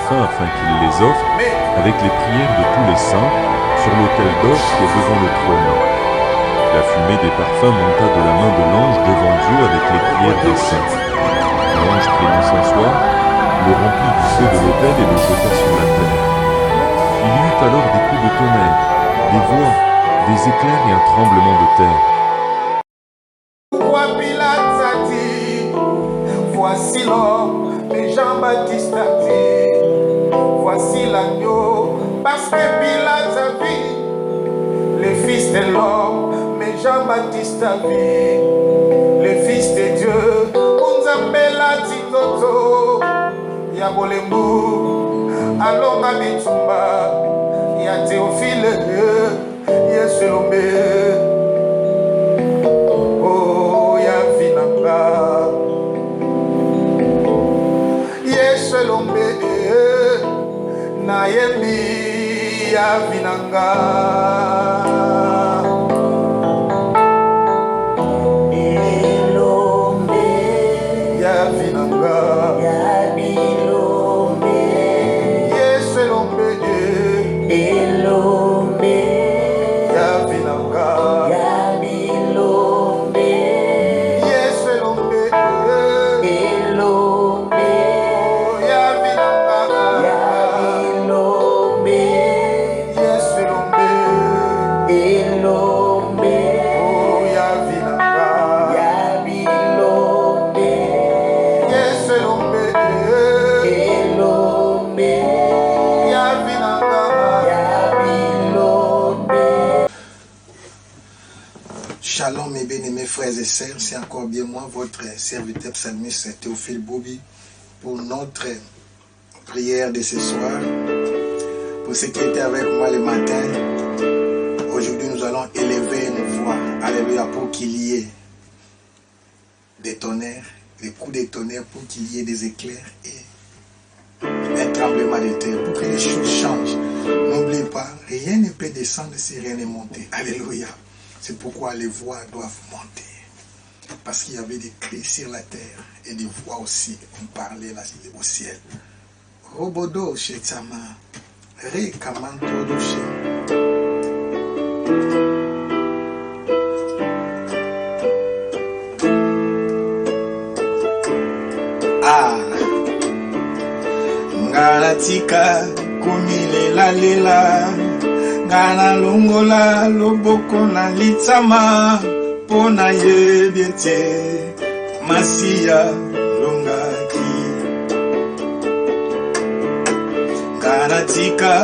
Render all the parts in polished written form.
parfums afin qu'il les offre, avec les prières de tous les saints, sur l'autel d'or qui est devant le trône. La fumée des parfums monta de la main de l'ange devant Dieu avec les prières des saints. L'ange prit l'encensoir, le remplit du feu de l'autel et le jeta sur la terre. Il y eut alors des coups de tonnerre, des voix, des éclairs et un tremblement de terre. Voici l'homme, mais Jean-Baptiste a dit, voici l'agneau, parce que Pilate a vu, le Fils de l'homme, mais Jean-Baptiste a vu, le Fils de Dieu, Unzambela Titoto, Yabolembu, Alonga Bitumba, Ya Théophile, Yesulombe, oh, Ya Vinanga. Lombe na yembi ya vinanga Elombe ya vinanga ya bilombe Yesu Elombe Elombe ya vinanga ya bilombe Yesu Elombe Elombe Shalom mes bien-aimés frères et sœurs, c'est encore bien moi, votre serviteur psalmiste Théophile Boubi, pour notre prière de ce soir. Pour ceux qui étaient avec moi le matin, aujourd'hui nous allons élever nos voix, alléluia, pour qu'il y ait des tonnerres, des coups de tonnerre, pour qu'il y ait des éclairs et un tremblement de terre, pour que les choses changent. N'oubliez pas, rien ne peut descendre si rien n'est monté. Alléluia. C'est pourquoi les voix doivent monter. Parce qu'il y avait des cris sur la terre et des voix aussi ont parlé là au ciel. Robodo chez Tama, Ré Kamanto chez. Ah, Ngalatika, Kumile la lela. Ngana longola loboko na litama pona yebiete Masia longaki Ngana tika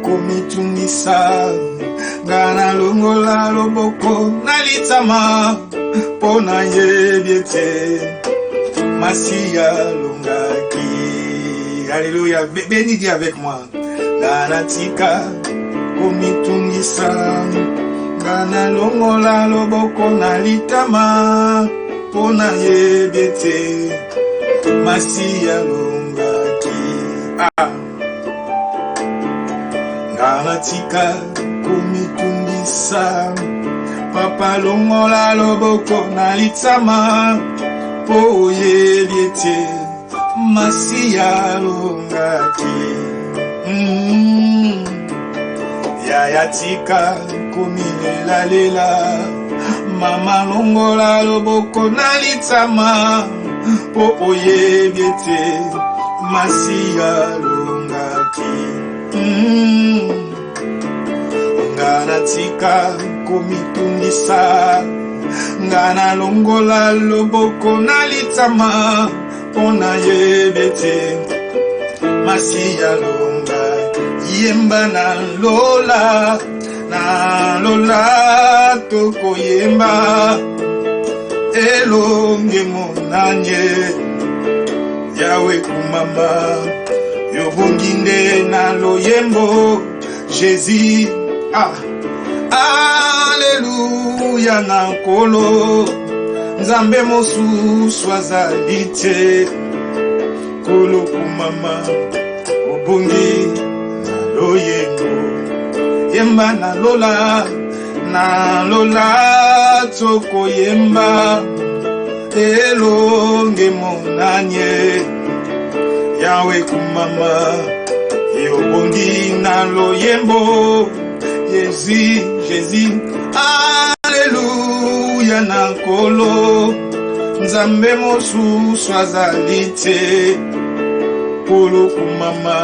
komitungisa Ngana longola loboko na litama pona yebiete Masia longaki. Alléluia, bénis Dieu avec moi. Ngana tika komitungisa ngana longola loboko na litama pona yebete Masia longaki. Ngana tika komitungisa papa longola loboko na litama po yebete Masia longaki. Yayatika kumile la lela mama longola loboko na litama po oyebiete Masia longaki. Ngana tika komitungisa ngana longola loboko na litama pona yebiete Masia longaki. Yemba na lola toko yemba elonge monanye yawe kumama yobonginde na loyembo Jésus. Alléluia na kolo nzambe mosusu azali te kolo kumama obongi loyengo yemba na lola toko yemba elonge monanye Yahweh kumama Yobongi na loyembo Jésus Alléluia na kolo Nzambe mosu swazalite Polo kumama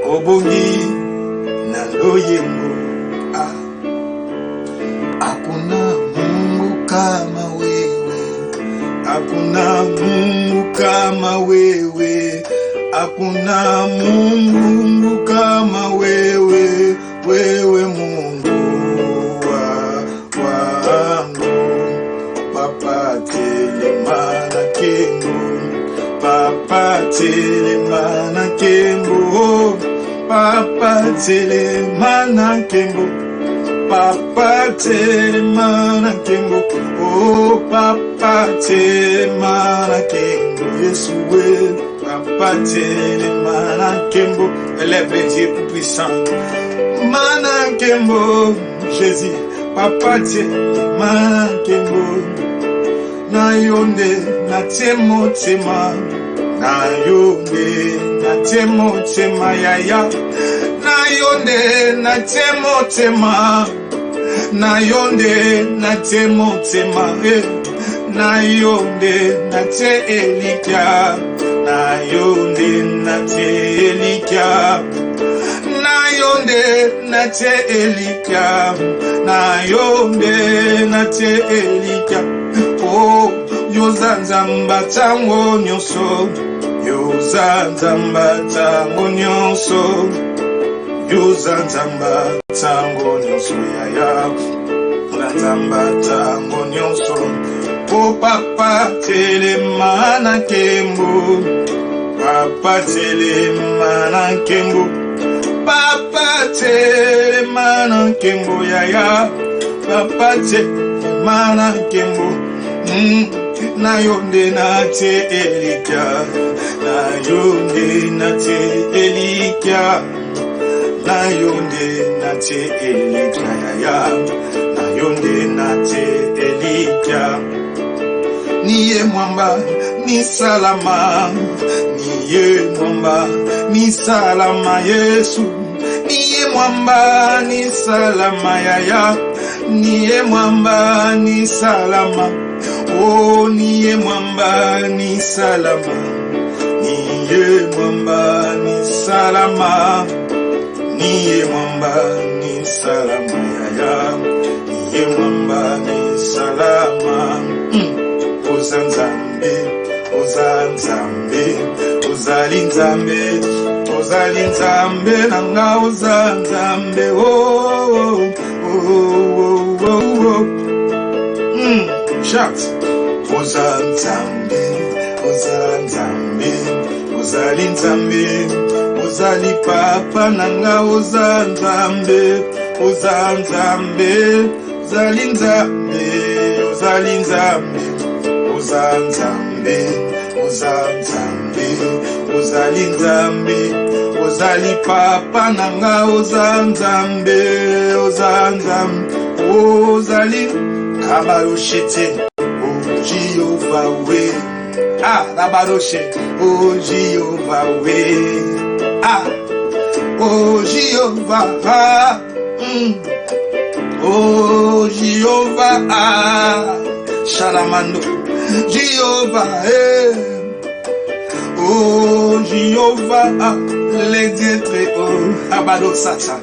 Obongi na loyembo Hakuna Mungu kama wewe Hakuna Mungu kama wewe Hakuna Mungu kama wewe Wewe Mungu wangu Papa telemana kembo Papa telemana kembo Papa telemana kembo Papa telemana kembo Oh Papa telemana kembo Yesu we Papa telemana kembo Élève les dieux plus puissants Mana kembo Jésus Papa telemana kembo Na yonde na temo tema Na yonde na temo tema yaya Na yonde na temo tema Na yonde na temo tema Na yonde na te elikia Na yonde na te elikia Na yonde na te elikia Na yonde na te elikia Oh Yozanzamba tango nyonso Yozanzamba tango nyonso Yozanzamba tango nyonso yaya Yozanzamba tango nyonso Oh Papa telemana kembo Papa telemana kembo Papa telemana kembo yaya Papa telemana kembo Na yonde na te elikia Na yonde na te elikia Na yonde na te elikia yaya Na yonde na te elikia Niye mwamba ni salama Niye mwamba ni salama Yesu Niye mwamba ni salama yaya Niye mwamba ni salama Oh niye mwamba ni salama Niye mwamba ni salama Niye mwamba ni salama yaya Niye mwamba ni salama Ozanzambe Ozanzambe Ozalinzambe Ozalinzambe Nanga Ozanzambe Oh oh oh oh Shout Ozanzambe Ozanzambe Ozalinzambe Ozali papa Nanga Ozanzambe Ozanzambe Ozalinzambe Ozalinzambe Ozanzambe Ozanzambe Ozalinzambe Ozali papa Nanga Ozanzambe Ozanzambe Ozali Kabaroshete Oh Jehovah we Labaroshe Oh Jehovah we Oh Jehovah Oh Jehovah Shalamando Jehovah Oh Jehovah les dieux très hauts Abado Satan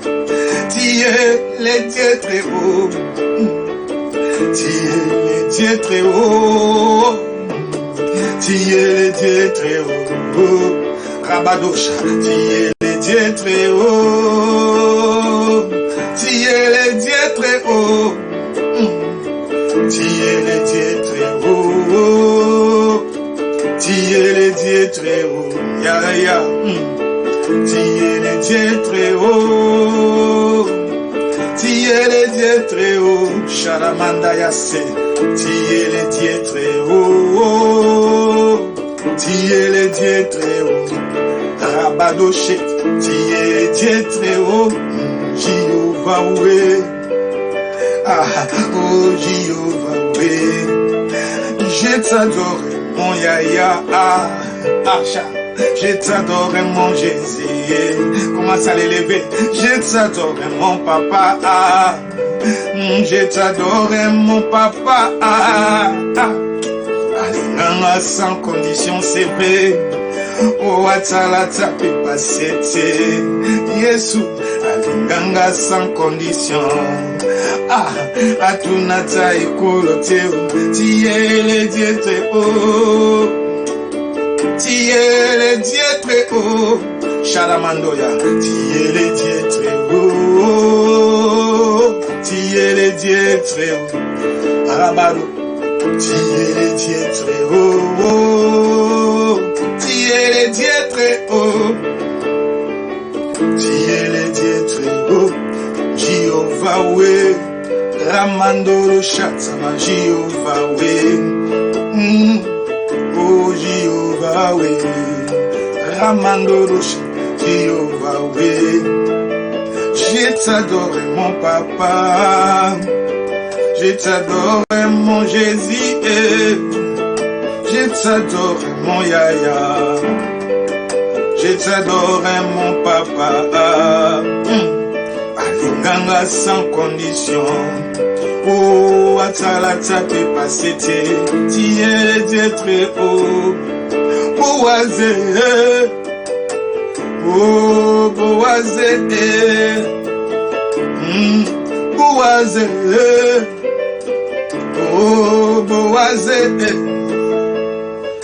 Tu es les dieux très hauts Tu es les dieux très hauts Tu es les dieux très hauts Rabadosha Tu es les dieux très hauts Tu es les dieux très hauts Tu es les dieux très hauts Tu es les dieux très hauts Ya ya Tu es les dieux très hauts Tu es les dieux très hauts Sharamanda Yasse Tu es les dieux très hauts Tu es les dieux très hauts Rabadoshet Tu es les dieux très hauts Jéhovah oué Oh Jéhovah oué Je t'adore mon yaya Acha Je t'adore mon Jésus. Commence à l'élever. Je t'adore mon papa. Je t'adore mon papa. Alinganga sans condition c'est vrai. Oh atala tape pasete. Yesu alinganga sans condition. Atunata ekolo teo. Tiele Dieu très haut. Tiele Dieu très haut. Shalamandoya. Tiele Dieu très haut. Tiele Dieu très haut. Arabado. Tiele Dieu très haut. Tiele Dieu très haut. Tiele Dieu très haut. Jehovah we. Ramandoro Shatsama Jehovah we. Oh Jehovah we. Ramandoro Jehovah we. Je t'adore mon papa. Je t'adore mon Jésus. Je t'adore mon Yaya. Je t'adore mon papa. Alinganga sans condition. Oh, atala tape pasete. Tiele Dieu très haut. Boazé. Oh, Boazé. Boazé. Oh, Boazé.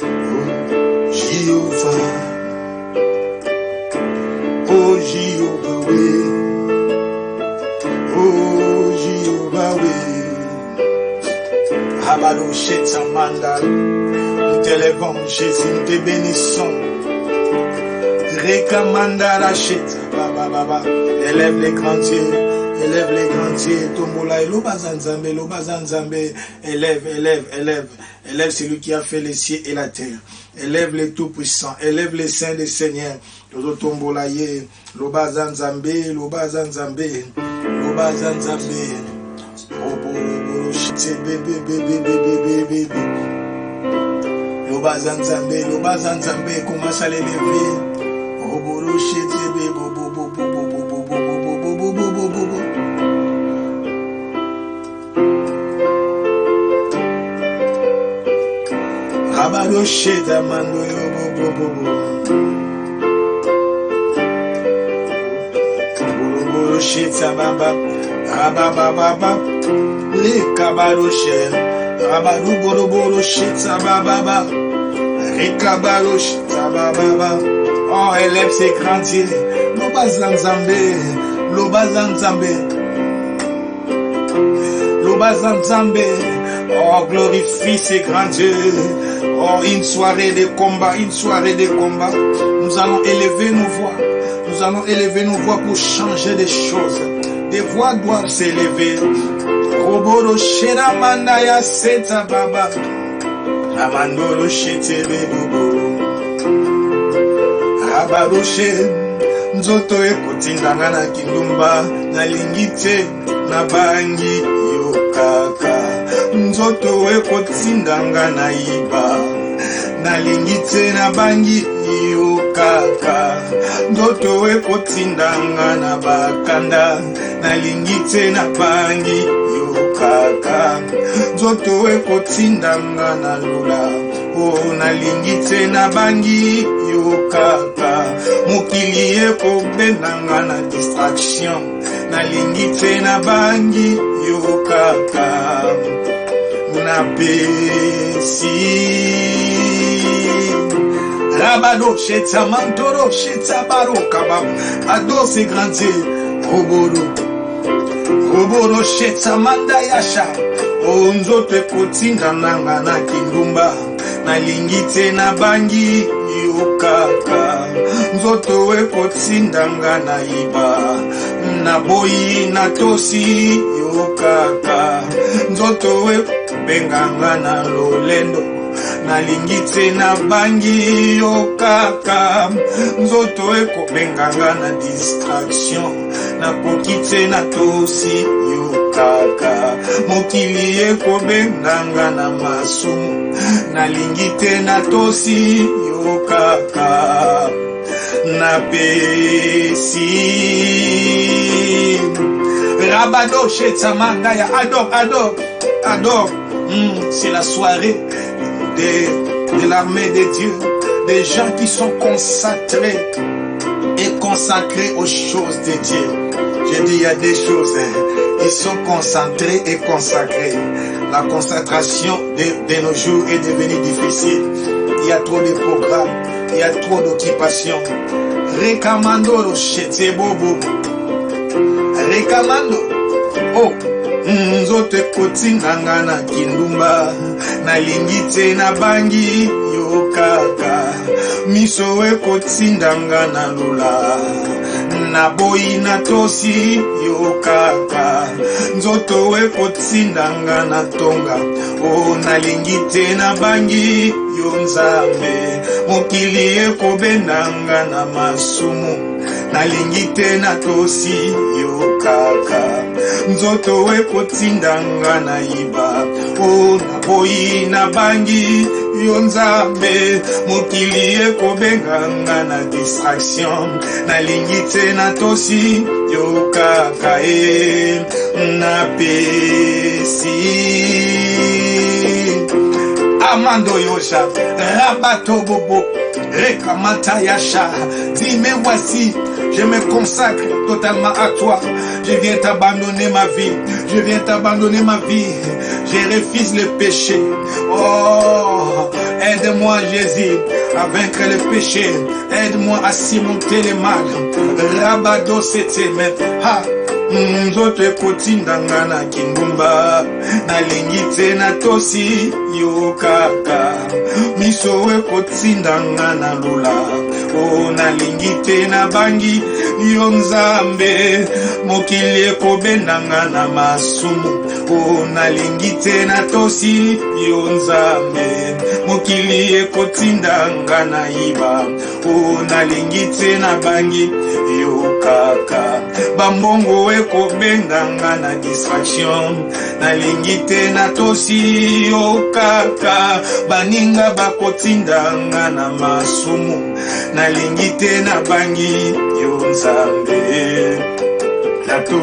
Oh, Jéhovah. Oh, Jéhovah, oui. Oh, Jéhovah, oui. Abado Shetsamanda. Nous t'élèvons, Jésus, nous te bénissons. Rekamanda la Shet. Baba. Élève les grands dieux. Élève les grands dieux. Tombola. Lobazanzambe. Élève celui qui a fait les cieux et la terre. Élève les tout-puissants. Élève les saints des seigneurs. Lodo tombola ye. Lobazanzambe. Lobazanzambe. Commence à l'élever. Rabado Sheda Mando Bolo Sheta Baba Rababa Le Kabaro Shed Rabado Bolo Sheta Baba Rekabaro Sheta Baba. Oh, élève ses grands dieux. Lobazanzambe. Oh, glorifie ses grands dieux. Oh, une soirée de combat. Nous allons élever nos voix pour changer des choses. Des voix doivent s'élever. Roboro Shera Mandaya Seta Baba. Amandoro Shete Bobo. Abaroshe nzoto ekotindanga na kindumba na lingite na bangi yokaka. Nzoto ekotindanga na iba na lingite na bangi yokaka. Nzoto ekotindanga na bakanda na lingite na bangi yokaka. Nzoto ekotindanga na lula. Oh, na lingite na bangi yokaka. Mokili ekobenanga na distraction. Na lingite na bangi yokaka. Na besi Rabado Shetsa Mantoro Shetsa Baroka Ado se grandie Roboro Shetsa Manda Yasha. Onzote kotinda nanga na kindumba na lingite na bangi yokaka. Nzoto we kotinda na iba na boyi na tosi yokaka. Nzoto we benganga na lolendo na lingite na bangi yokaka. Nzoto we ko benganga na distraction na kokite na tosi yokaka. Mokili eko benganga na masumu na lingite na tosi yokaka. yo kaka napesi. Rabado Shetamandaya, adore. C'est la soirée de l'armée de Dieu, des gens qui sont consacrés et consacrés aux choses de Dieu. Je dis, il y a des choses, ils sont concentrés et consacrés. La concentration de nos jours est devenue difficile. Il y a trop de programmes, il y a trop d'occupations. Rekamando Rochete Bobo. Rekamando. Oh. Nzote kotinganga na kindumba na lingite na bangi yo kaka miso we kotindanga na lula na boyi na tosi yo kaka nzoto we kotindanga na tonga o na lingite na bangi yo nzambe mokili ekobendanga na masumu na lingite na tosi yo kaka nzoto we kotindanga na iba o na boyi na bangi yo nzambe mokili ekobenganga na distraction na lingite na tosi yo kaka na pesi. Amando Yosha, Rabato Bobo, Rekamata Yasha, dis mais voici, je me consacre totalement à toi. Je viens t'abandonner ma vie, je refuse le péché. Oh, aide-moi Jésus à vaincre le péché, aide-moi à surmonter le mal. Rabado Seteme, ha. Nzote kotindanga na kindumba na lingite na tosi yo kaka miso we kotindanga na lula o na lingite na bangi yo nzambe mokili ekobendanga na masumu o na lingite na tosi yo nzambe mokili ekotindanga na iba o na lingite na bangi yo kaka bambongo ekobenganga na distraction na lingite na tosi yo kaka baninga bakotindanga na masumu na lingite na bangi yo nzambe nato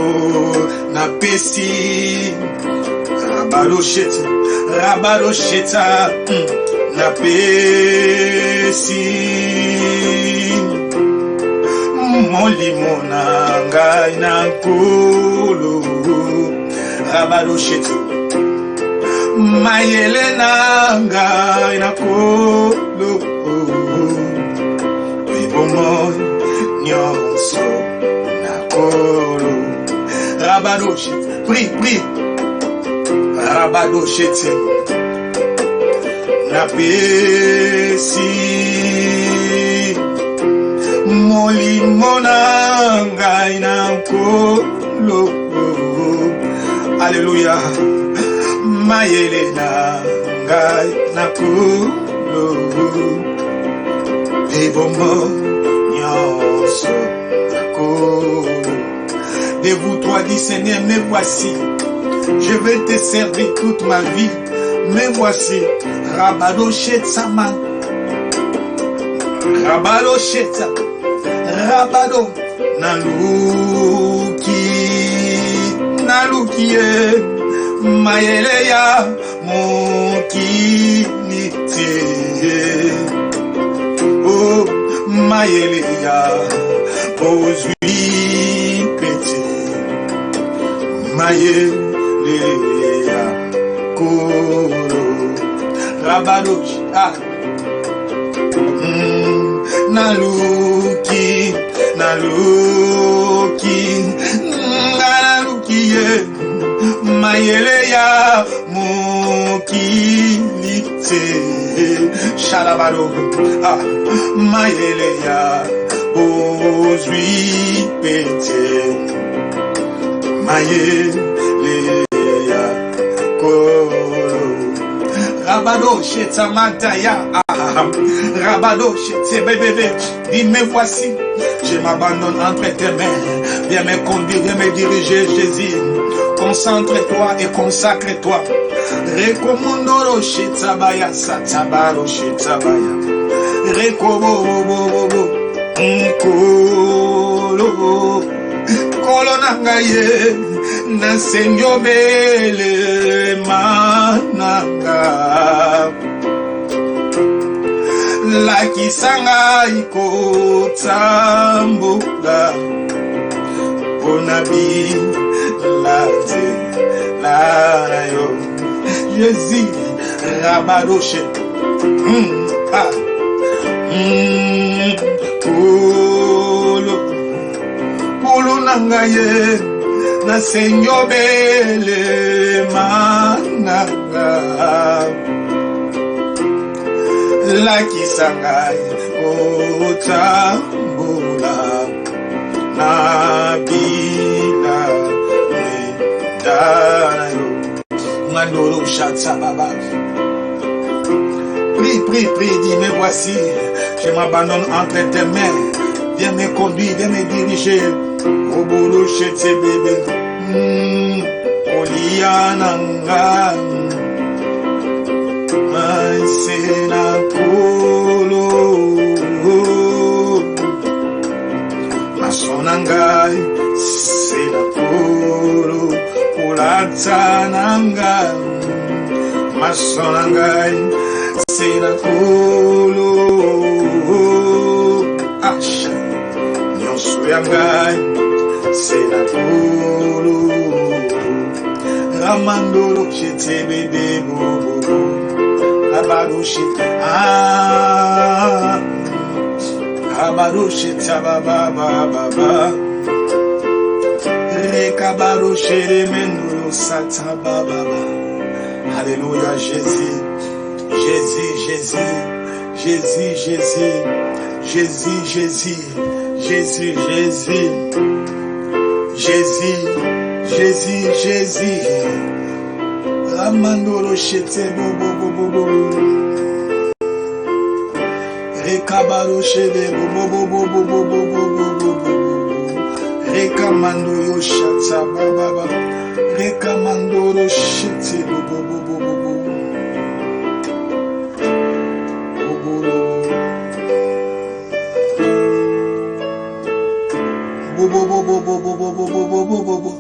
na pesi rabalosheta na pesi molimo na ngai na nkolo rabaloshetu mayele na ngai na nkolo ibomo nyonso na nkolo rabaloshetu pri rabaloshetu na pesi molimo na ngai na nkolo. Alléluia. Mayele na ngai na nkolo. Ebomo nyonso na nkolo. Dévoue-toi, dis Seigneur, me voici. Je vais te servir toute ma vie. Me voici. Rabado Shetsaman. Rabado Shetsaman. Rabado naluki mayele ya mokilite oh mayele ya ozwi pete mayele ya kolo Rabado naluki mayele ya mokilite shalabaro mayele ya ozwi pete mayele ya kolo Rabado Shetamantaya Rabado Shetebebebe. Dis me voici, je m'abandonne entre tes mains. Viens me conduire, viens me diriger, Jésus. Concentre-toi et consacre-toi. Rekomondoro Shetabaya Satabaro Shetabaya Rekobobobobo. Nkolo. Kolo nangaye. Nasenyobele mananga. Lakisanga ikotambuka. Onabi late layo. Jésus rabaroshe. Kolo nangaye. Nasenyobele mananga. Lakisangai otambula nabila medanayo. Mandoro chatsa baba. Prie, dis, mais voici, je m'abandonne entre tes mains. Viens me conduire, viens me diriger. Au boulot chez tes bébés. Oliananga. Sena kolo. Masonangai. Sena kolo. Ulatananga. Masonangai. Sena kolo. Asha. Nyosuyangai. Sena kolo. Ramandolo chete bebe bobo. Abarushi, Abarushi, Tababa, Rekabarushi, Remendo, Satababa. Alléluia, Jésus, Jésus, Jésus, Jésus, Jésus, Jésus, Jésus, Jésus, Jésus, Jésus, Jésus, Jésus. Amandoro chete bobo bobo bobo. Rekabaro chede bobo bobo bobo bobo bobo. Rekamando yo chata baba. Rekamandoro chete bobo bobo bobo. Bobo bobo bobo bobo bobo bobo bobo.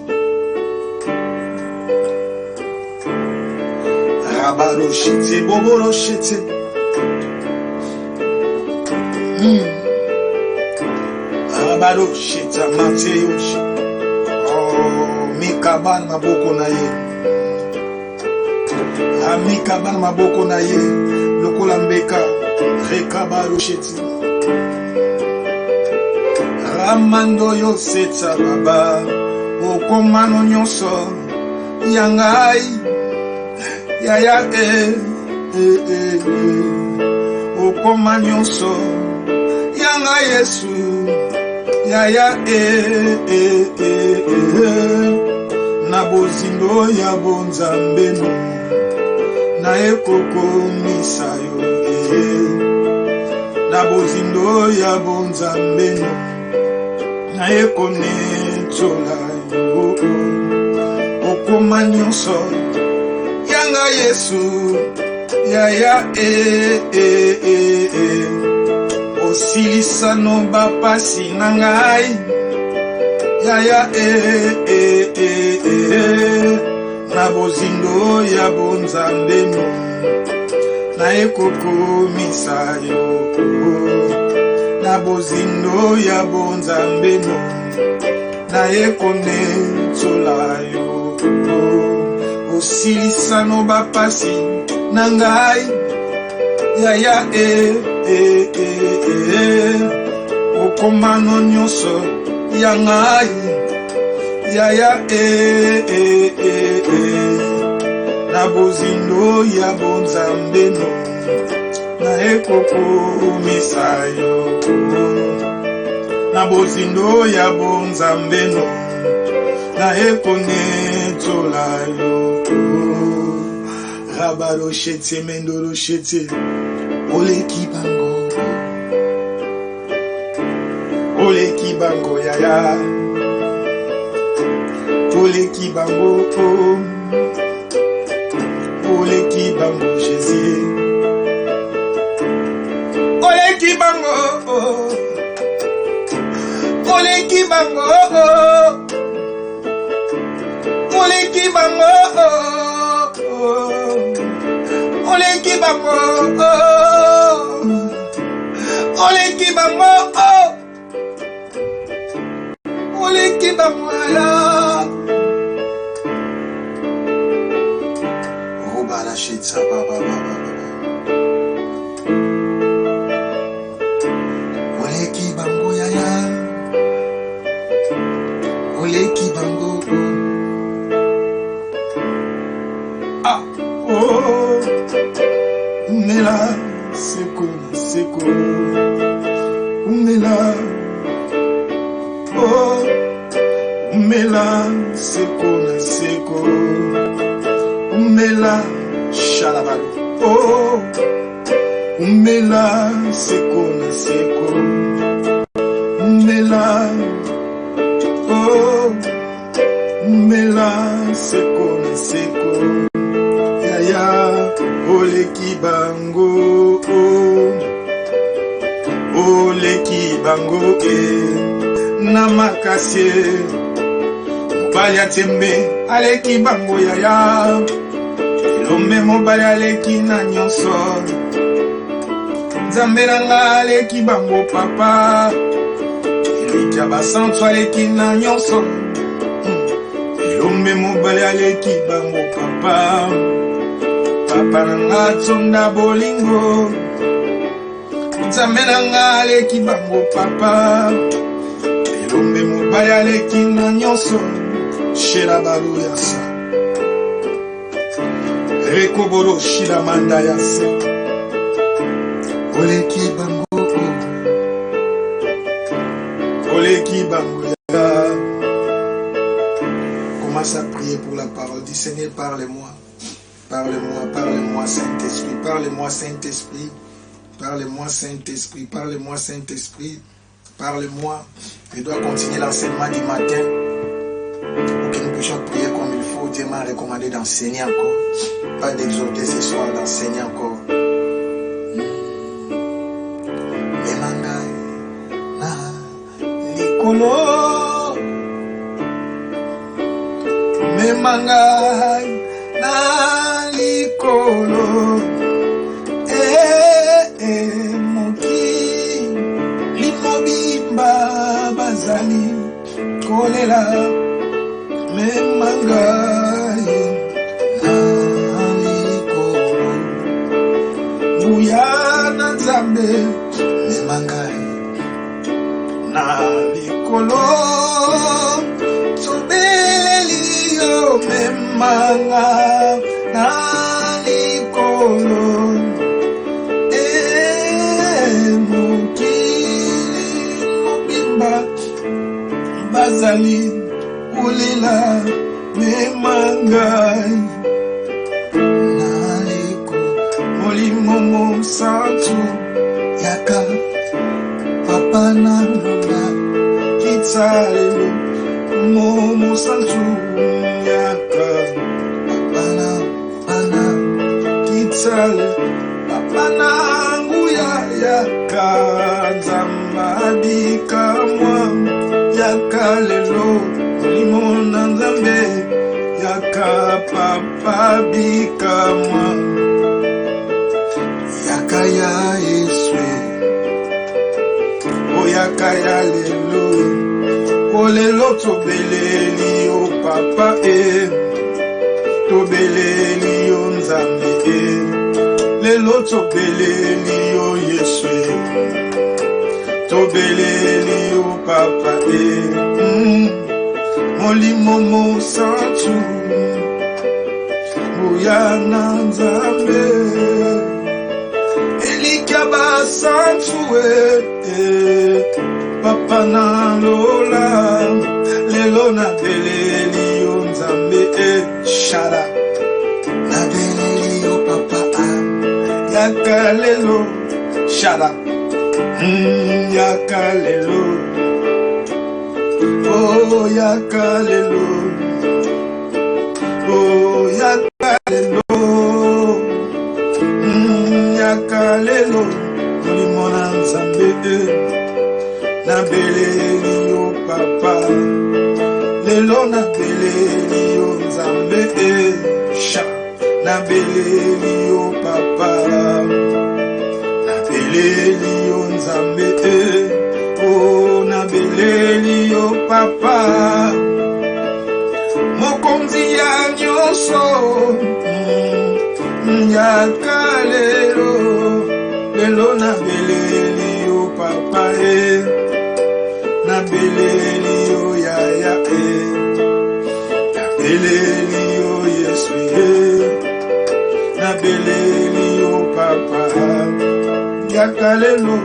Rabaroshite, boboroshite. Rabaroshite, Mateus. Oh, Mikaban maboko na ye. Mikaban maboko na ye. Lokola mbeka. Rekabaroshite. Ramando yo seta baba. Okomano nyonso. Yangai. Yaya okoma nyonso yanga Yesu yaya na bozindo ya bonzambeno na ekoko misayo na bozindo ya bonzambeno na ekone tola yo okoma nyonso Yanga Yesu, yaya osilisa no bapasi nangai, yaya na bozindo ya bonzambeno, na ekoko misayo, na bozindo ya bonzambeno, na ekone tolayo. Osilisa no bapasi nangai yaya okomano nyonso yangai yaya na bozindo ya bonzambeno na ekoko misayo na bozindo ya bonzambeno na ekone tolayo Rabaro shete mendoro shete ole kibango yaya ole kibango Jésus ole bango, oleki bango, oleki bango, oleki bango, oleki bango ya. Obala shitsa baba baba. Oleki bango ya ya. Oleki bango. Ah oh. Umela seko seko. Umela. Oh. Umela seko seko. Umela shalabalo. Oh. Umela seko seko. Umela. Oh. Umela seko seko. Ya ya. Oleki bango. Oleki bango. Namakasye. Mobali atembe. Aleki bango ya ya. Lombe mobali aleki na nyonso. Nzambe nanga aleki bango papa. Eliki abasantu aleki na nyonso. Lombe mobali aleki bango papa. Papa nanga tonda bolingo. Nzambe nanga aleki bango papa. Lombe mobali aleki na nyonso. Shela balu yasa. Rekoboro shira manda yasa. Oleki bango. Oleki bango ya. Commence à prier pour la parole. Dis Seigneur, parle-moi. Parle-moi, parle-moi Saint-Esprit. Parle-moi Saint-Esprit. Parle-moi Saint-Esprit. Parle-moi Saint-Esprit. Parle-moi. Je dois continuer l'enseignement du matin. Pour que nous puissions prier comme il faut. Dieu m'a recommandé d'enseigner encore. Pas d'exhorter ce soir, d'enseigner encore. Memangai na likolo. Memangai na likolo. Moki limobimba bazali kolela. Memangai Buyana Nzambe Memangai na likolo Tobelelio Memanga na likolo Mokili mobimba Bazali Ulila Memangai Molimo santu yaka papa na lola kitalelo momo santu yaka papa na pana kitale papa na nguya yaka zambadika mwa yaka lelo molimo na Nzambe yaka papa bika mwa Yakaya eswe, o yakaya lelo, o lelo tobeleli o papa tobeleli o Nzambe lelo tobeleli o Yeswe, tobeleli o papa molimo mo santu, o ya na Nzambe. Elikaba santuwe papa na lola lelo na beleli o Nzambe shara na beleli o papa yaka lelo shara yaka lelo oh yaka lelo oh yaka lelo Yakalelo, Limona Nzambe, na beleli o papa. lelo na beleli yo nzambe sha na beleli yo papa na beleli yo nzambe oh na beleli yo papa mokonzi ya nyonso nyaka lelo lelo na beleli yo papa na beleli yo yaya na beleli yo yesu na beleli yo papa nyaka lelo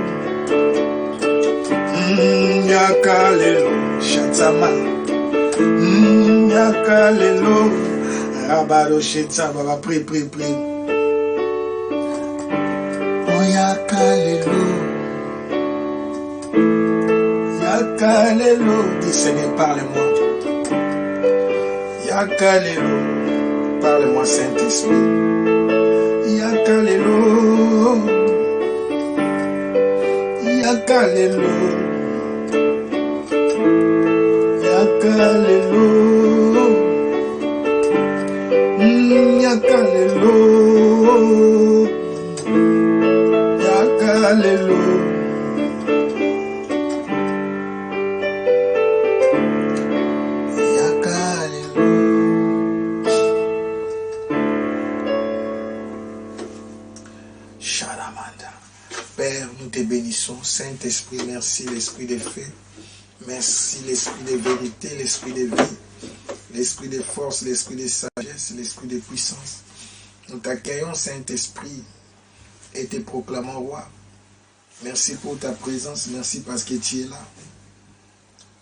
shatsama nyaka lelo rabado shetsa baba prie Yakalelo, dis Seigneur, parle-moi. Yakalelo, parle-moi Saint-Esprit. Yakalelo, Yakalelo, Yakalelo, Yakalelo, Yakalelo. Père, nous te bénissons. Saint-Esprit, merci l'Esprit de fait. Merci l'Esprit de vérité, l'Esprit de vie, l'Esprit de force, l'Esprit de sagesse, l'Esprit de puissance. Nous t'accueillons, Saint-Esprit, et te proclamons roi. Merci pour ta présence, merci parce que tu es là.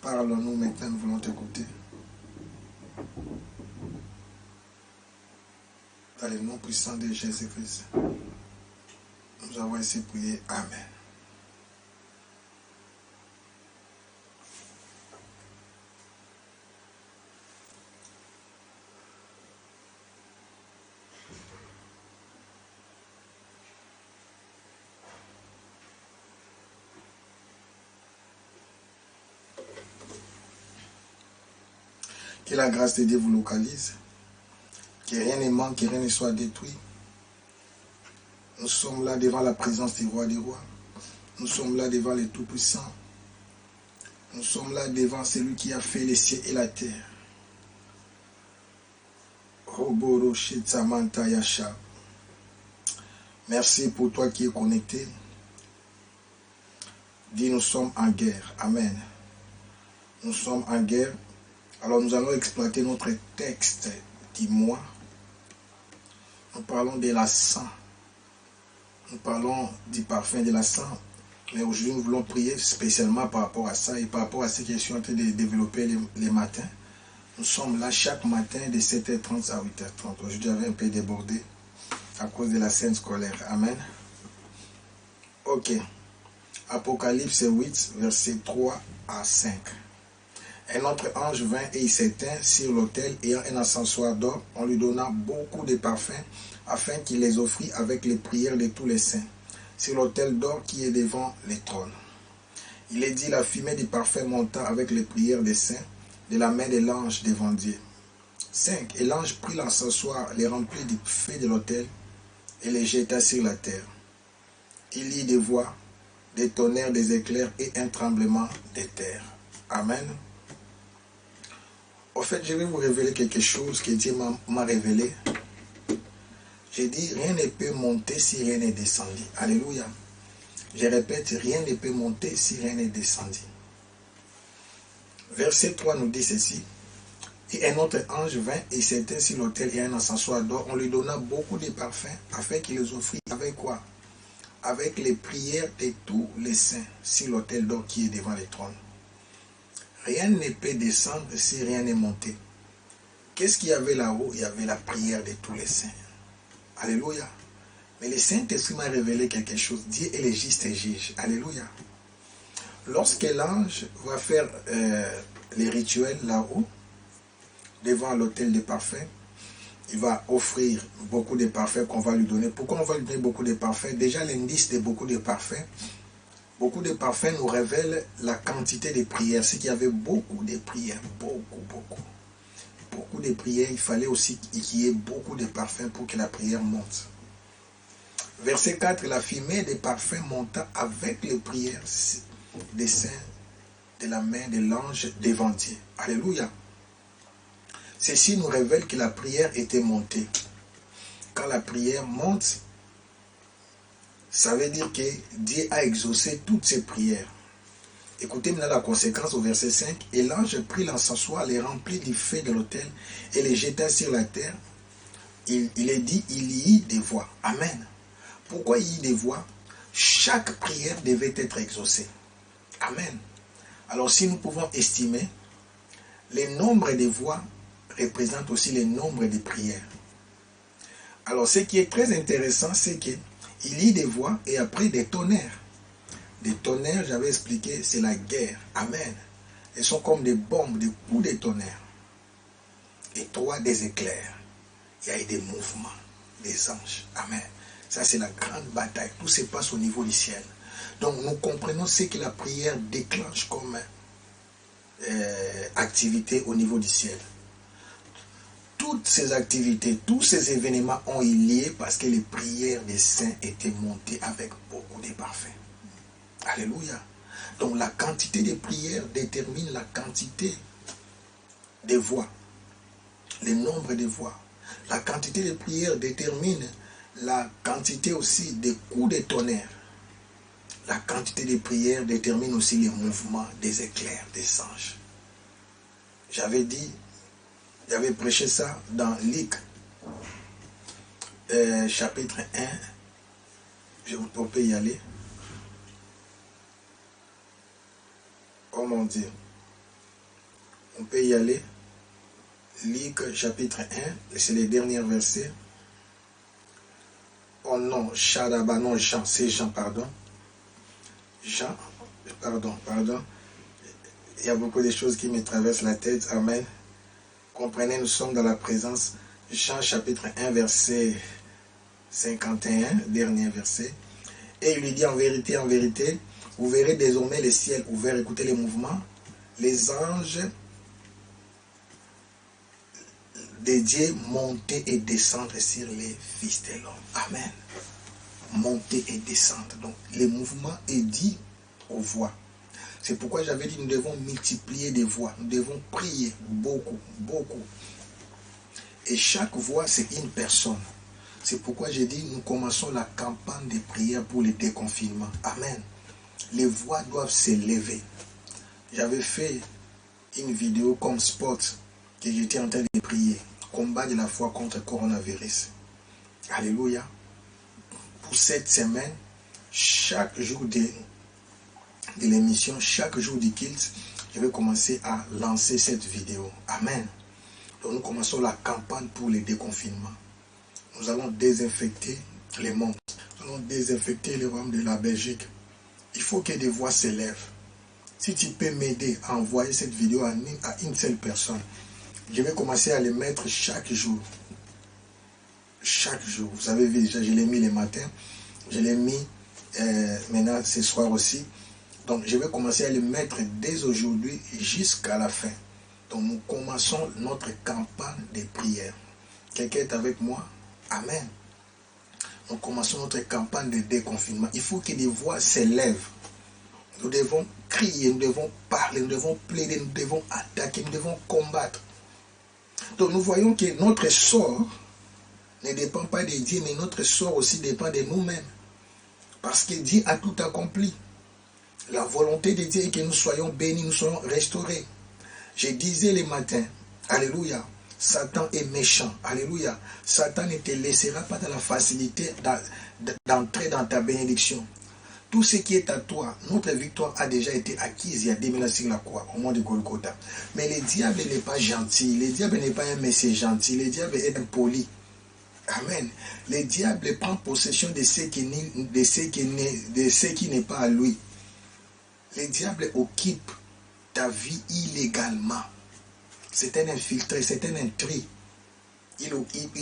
Parle-nous maintenant, nous voulons t'écouter. Dans le nom puissant de Jésus-Christ. Nous avons ainsi prié. Amen. Que la grâce de Dieu vous localise. Que rien ne manque, que rien ne soit détruit. Nous sommes là devant la présence du roi des rois. Nous sommes là devant le Tout-Puissant. Nous sommes là devant celui qui a fait les cieux et la terre. Merci pour toi qui es connecté. Dis, nous sommes en guerre. Amen. Nous sommes en guerre. Alors nous allons exploiter notre texte du mois. Nous parlons de la sang. Nous parlons du parfum de la sang, mais aujourd'hui nous voulons prier spécialement par rapport à ça et par rapport à ce que je suis en train de développer les matins. Nous sommes là chaque matin de 7h30 à 8h30. Aujourd'hui j'avais un peu débordé à cause de la scène scolaire. Amen. Ok. Apocalypse 8, versets 3 à 5. Un autre ange vint et il s'éteint sur l'autel ayant un encensoir d'or. On lui donna beaucoup de parfums afin qu'il les offrit avec les prières de tous les saints sur l'autel d'or qui est devant les trônes. Il est dit, la fumée du parfum monta avec les prières des saints de la main de l'ange devant Dieu. 5. Et l'ange prit l'encensoir, les remplit du feu de l'autel et les jeta sur la terre. Il y eut des voix, des tonnerres, des éclairs et un tremblement de terre. Amen. En fait, je vais vous révéler quelque chose que Dieu m'a révélé. J'ai dit, rien ne peut monter si rien n'est descendu. Alléluia. Je répète, rien ne peut monter si rien n'est descendu. Verset 3 nous dit ceci. Et un autre ange vint et s'éteint sur l'autel et un encensoir d'or. On lui donna beaucoup de parfums afin qu'il les offrit. Avec quoi? Avec les prières de tous les saints sur l'autel d'or qui est devant les trônes. Rien ne peut descendre si rien n'est monté. Qu'est-ce qu'il y avait là-haut? Il y avait la prière de tous les saints. Alléluia. Mais le Saint-Esprit m'a révélé quelque chose. Dieu est le juste juge. Alléluia. Lorsque l'ange va faire les rituels là-haut, devant l'autel de parfums, il va offrir beaucoup de parfums qu'on va lui donner. Pourquoi on va lui donner beaucoup de parfums? Déjà l'indice de beaucoup de parfums beaucoup de parfums nous révèlent la quantité de prières. C'est qu'il y avait beaucoup de prières, beaucoup de prières. Il fallait aussi qu'il y ait beaucoup de parfums pour que la prière monte. Verset 4, la fumée des parfums monta avec les prières des saints de la main de l'ange devant Dieu. Alléluia. Ceci nous révèle que la prière était montée. Quand la prière monte, ça veut dire que Dieu a exaucé toutes ses prières. Écoutez maintenant la conséquence au verset 5. Et l'ange prit l'encensoir, les remplit du feu de l'autel et les jeta sur la terre. Il est dit, il y eut des voix. Amen. Pourquoi il y eut des voix? Chaque prière devait être exaucée. Amen. Alors si nous pouvons estimer, le nombre des voix représente aussi le nombre de prières. Alors ce qui est très intéressant, c'est qu'il y a des voix et après des tonnerres. Des tonnerres, j'avais expliqué, c'est la guerre. Amen. Elles sont comme des bombes, des coups de tonnerre. Et 3, des éclairs. Il y a des mouvements, des anges. Amen. Ça, c'est la grande bataille. Tout se passe au niveau du ciel. Donc, nous comprenons ce que la prière déclenche comme activité au niveau du ciel. Toutes ces activités, tous ces événements ont eu lieu parce que les prières des saints étaient montées avec beaucoup de parfums. Alléluia. Donc, la quantité de prières détermine la quantité de voix, le nombre de voix. La quantité de prières détermine la quantité aussi des coups de tonnerre. La quantité de prières détermine aussi les mouvements des éclairs, des anges. J'avais prêché ça dans Luc, chapitre 1. On peut y aller. Oh mon Dieu. On peut y aller. Luc, chapitre 1, c'est les derniers versets. Oh non, Shadaba, non, Jean, c'est Jean, pardon. Jean, pardon. Il y a beaucoup de choses qui me traversent la tête. Amen. Comprenez, nous sommes dans la présence. Jean, chapitre 1, verset 51, dernier verset. Et il lui dit en vérité, vous verrez désormais les ciels ouverts. Écoutez les mouvements. Les anges de Dieu monter et descendre sur les fils de l'homme. Amen. Monter et descendre. Donc, les mouvements est dit aux voix. C'est pourquoi j'avais dit nous devons multiplier des voix. Nous devons prier beaucoup. Et chaque voix, c'est une personne. C'est pourquoi j'ai dit nous commençons la campagne de prière pour le déconfinement. Amen. Les voix doivent s'élever. J'avais fait une vidéo comme spot que j'étais en train de prier. Combat de la foi contre le coronavirus. Alléluia. Pour cette semaine, chaque jour de l'émission, chaque jour du culte, je vais commencer à lancer cette vidéo. Amen. Donc nous commençons la campagne pour le déconfinement. Nous allons désinfecter les mondes. Nous allons désinfecter les royaumes de la Belgique. Il faut que des voix s'élèvent. Si tu peux m'aider à envoyer cette vidéo à une seule personne, je vais commencer à les mettre chaque jour. Chaque jour. Vous avez vu déjà, je l'ai mis le matin. Je l'ai mis maintenant ce soir aussi. Donc, je vais commencer à les mettre dès aujourd'hui jusqu'à la fin. Donc, nous commençons notre campagne de prière. Quelqu'un est avec moi? Amen. Nous commençons notre campagne de déconfinement. Il faut que des voix s'élèvent. Nous devons crier, nous devons parler, nous devons plaider, nous devons attaquer, nous devons combattre. Donc nous voyons que notre sort ne dépend pas de Dieu, mais notre sort aussi dépend de nous-mêmes. Parce que Dieu a tout accompli. La volonté de Dieu est que nous soyons bénis, nous soyons restaurés. Je disais le matin, alléluia, Satan est méchant, alléluia. Satan ne te laissera pas dans la facilité d'entrer dans ta bénédiction. Tout ce qui est à toi, notre victoire a déjà été acquise il y a 2000 ans sur la croix, au mont de Golgotha. Mais le diable n'est pas gentil, le diable n'est pas un messie gentil, le diable est impoli. Amen. Le diable prend possession de ce qui n'est pas à lui. Le diable occupe ta vie illégalement. C'est un infiltré, c'est un intrus. Il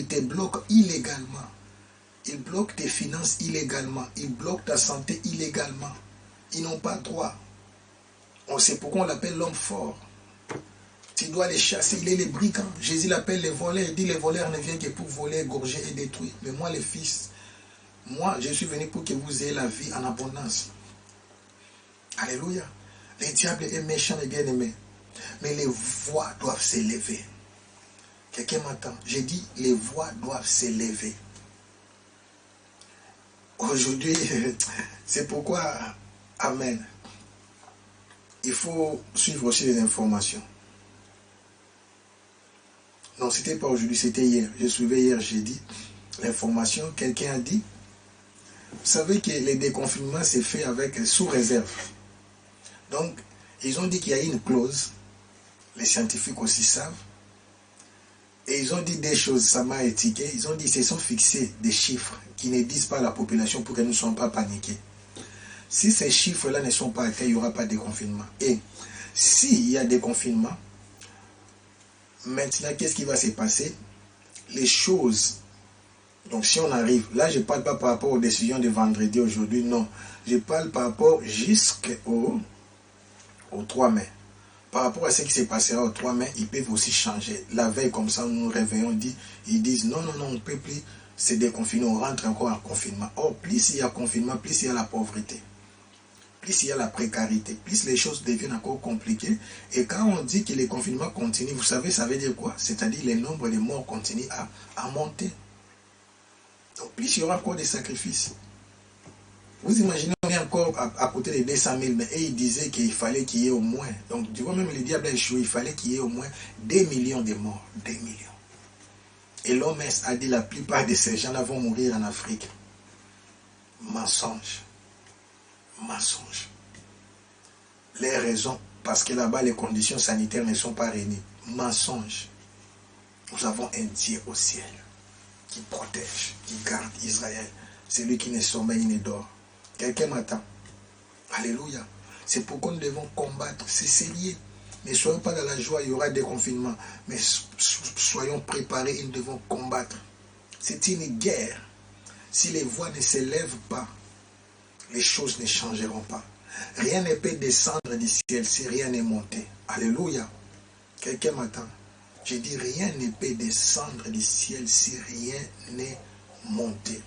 te bloque illégalement. Il bloque tes finances illégalement. Il bloque ta santé illégalement. Ils n'ont pas droit. On sait pourquoi on l'appelle l'homme fort. Tu dois les chasser. Il est les brigands. Jésus l'appelle les voleurs. Il dit les voleurs ne viennent que pour voler, égorger et détruire. Mais moi, les fils, moi, je suis venu pour que vous ayez la vie en abondance. Alléluia. Le diable est méchant et bien-aimé. Mais les voix doivent s'élever. Quelqu'un m'entend? J'ai dit, les voix doivent s'élever. Aujourd'hui, c'est pourquoi, amen, il faut suivre aussi les informations. Non, c'était pas aujourd'hui, c'était hier. Je suivais hier, j'ai dit, l'information, quelqu'un a dit, vous savez que le déconfinement s'est fait avec sous réserve. Donc, ils ont dit qu'il y a une clause, les scientifiques aussi savent, et ils ont dit des choses, ça m'a étiqué, ils ont dit qu'ils se sont fixés des chiffres qui ne disent pas à la population pour que nous ne soyons pas paniqués. Si ces chiffres-là ne sont pas atteints, il n'y aura pas de déconfinement. Et s'il y a déconfinement, maintenant, qu'est-ce qui va se passer? Les choses, donc si on arrive, là je ne parle pas par rapport aux décisions de vendredi aujourd'hui, non. Je parle par rapport jusqu'au 3 mai. Par rapport à ce qui se passera au 3 mai, ils peuvent aussi changer. La veille, comme ça, nous nous réveillons, ils disent non, non, non, on ne peut plus se déconfiner, on rentre encore en confinement. Or, plus il y a confinement, plus il y a la pauvreté, plus il y a la précarité, plus les choses deviennent encore compliquées. Et quand on dit que les confinements continuent, vous savez, ça veut dire quoi? C'est-à-dire le nombre de morts continue à monter. Donc, plus il y aura encore des sacrifices. Vous imaginez, on est encore à côté des 200 000, mais ils disaient qu'il fallait qu'il y ait au moins, donc tu vois, même le diable a échoué, il fallait qu'il y ait au moins 2 millions de morts, 2 millions. Et l'OMS a dit la plupart de ces gens-là vont mourir en Afrique. Mensonge. Mensonge. Les raisons, parce que là-bas les conditions sanitaires ne sont pas réunies. Mensonge. Nous avons un Dieu au ciel qui protège, qui garde Israël. C'est lui qui ne sommeille ni ne dort. Quelqu'un m'attend. Alléluia. C'est pourquoi nous devons combattre. C'est sérieux. Ne soyons pas dans la joie, il y aura des confinements. Mais soyons préparés et nous devons combattre. C'est une guerre. Si les voix ne s'élèvent pas, les choses ne changeront pas. Rien ne peut descendre du ciel si rien n'est monté. Alléluia. Quelqu'un m'attend. J'ai dit rien ne peut descendre du ciel si rien n'est monté.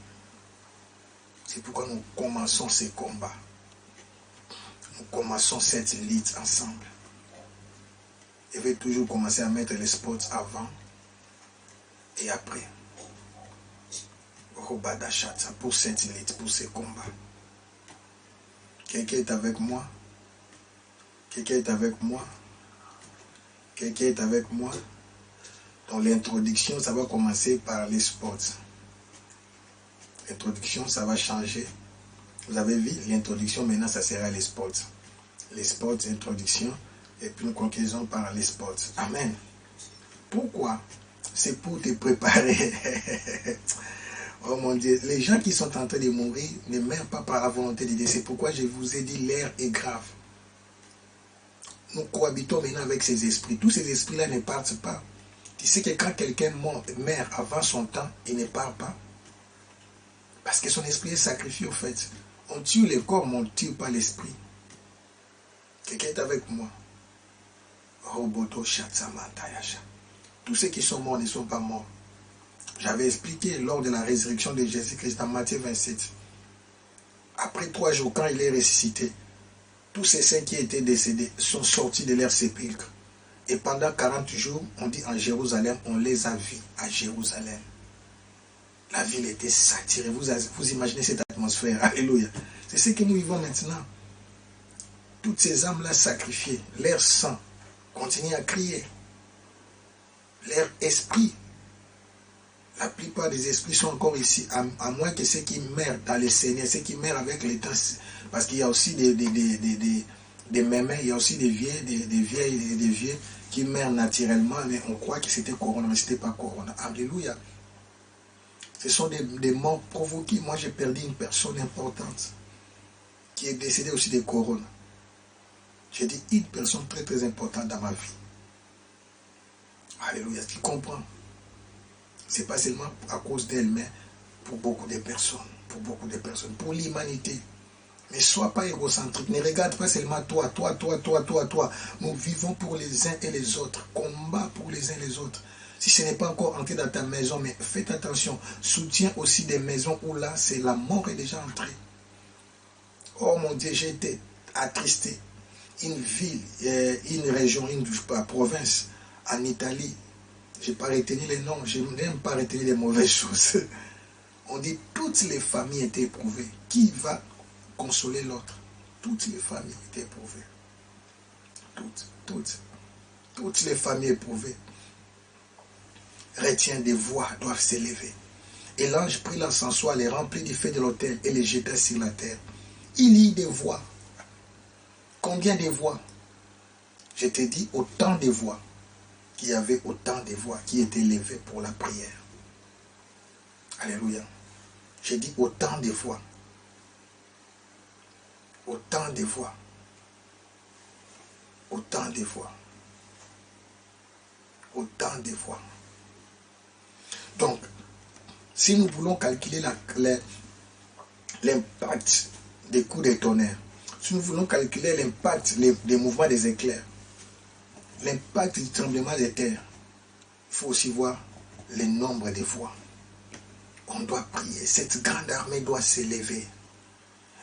C'est pourquoi nous commençons ces combats. Nous commençons cette lutte ensemble. Je vais toujours commencer à mettre les spots avant et après. Pour cette lutte, pour ces combats. Quelqu'un est avec moi? Quelqu'un est avec moi? Quelqu'un est avec moi? Donc l'introduction, ça va commencer par les spots. L'introduction, ça va changer. Vous avez vu, l'introduction, maintenant, ça sera les spots. Les spots, introduction, et puis une conclusion par les spots. Amen. Pourquoi? C'est pour te préparer. Oh mon Dieu, les gens qui sont en train de mourir ne meurent pas par la volonté de Dieu. C'est pourquoi je vous ai dit, l'air est grave. Nous cohabitons maintenant avec ces esprits. Tous ces esprits-là ne partent pas. Tu sais que quand quelqu'un meurt avant son temps, il ne part pas. Parce que son esprit est sacrifié au fait. On tue le corps, mais on ne tue pas l'esprit. Quelqu'un est avec moi. Roboto Shatsamantayasha. Tous ceux qui sont morts ne sont pas morts. J'avais expliqué lors de la résurrection de Jésus-Christ dans Matthieu 27. Après 3 jours, quand il est ressuscité, tous ces saints qui étaient décédés sont sortis de leur sépulcre. Et pendant 40 jours, on dit en Jérusalem, on les a vus à Jérusalem. La ville était saturée. Vous imaginez cette atmosphère. Alléluia. C'est ce que nous vivons maintenant. Toutes ces âmes-là sacrifiées, leur sang continue à crier. Leur esprit. La plupart des esprits sont encore ici, à moins que ceux qui meurent dans le Seigneur, ceux qui meurent avec les temps. Parce qu'il y a aussi des mémés, il y a aussi des vieux qui meurent naturellement, mais on croit que c'était Corona, mais ce n'était pas Corona. Alléluia. Ce sont des morts provoquées. Moi, j'ai perdu une personne importante qui est décédée aussi de Corona. J'ai dit une personne très très importante dans ma vie. Alléluia. Tu comprends? Ce n'est pas seulement à cause d'elle, mais pour beaucoup de personnes. Pour beaucoup de personnes. Pour l'humanité. Mais sois pas égocentrique. Ne regarde pas seulement toi. Nous vivons pour les uns et les autres. Combat pour les uns et les autres. Si ce n'est pas encore entré dans ta maison, mais faites attention. Soutiens aussi des maisons où là, c'est la mort est déjà entrée. Oh mon Dieu, j'ai été attristé. Une ville, une région, une province en Italie. Je n'ai pas retenu les noms. Je n'aime pas retenir les mauvaises choses. On dit toutes les familles étaient éprouvées. Qui va consoler l'autre? Toutes les familles étaient éprouvées. Toutes les familles éprouvées. Retiens des voix doivent s'élever. Et l'ange prit l'encensoir, les remplit du feu de l'autel et les jeta sur la terre. Il y a des voix. Combien de voix? Je te dis autant de voix. Qu'il y avait autant de voix qui étaient levées pour la prière. Alléluia. J'ai dit autant de voix. Autant de voix. Autant de voix. Autant de voix. Donc, si nous voulons calculer l'impact des coups de tonnerre, si nous voulons calculer l'impact des mouvements des éclairs, l'impact du tremblement des terres, il faut aussi voir le nombre de voix. On doit prier. Cette grande armée doit s'élever.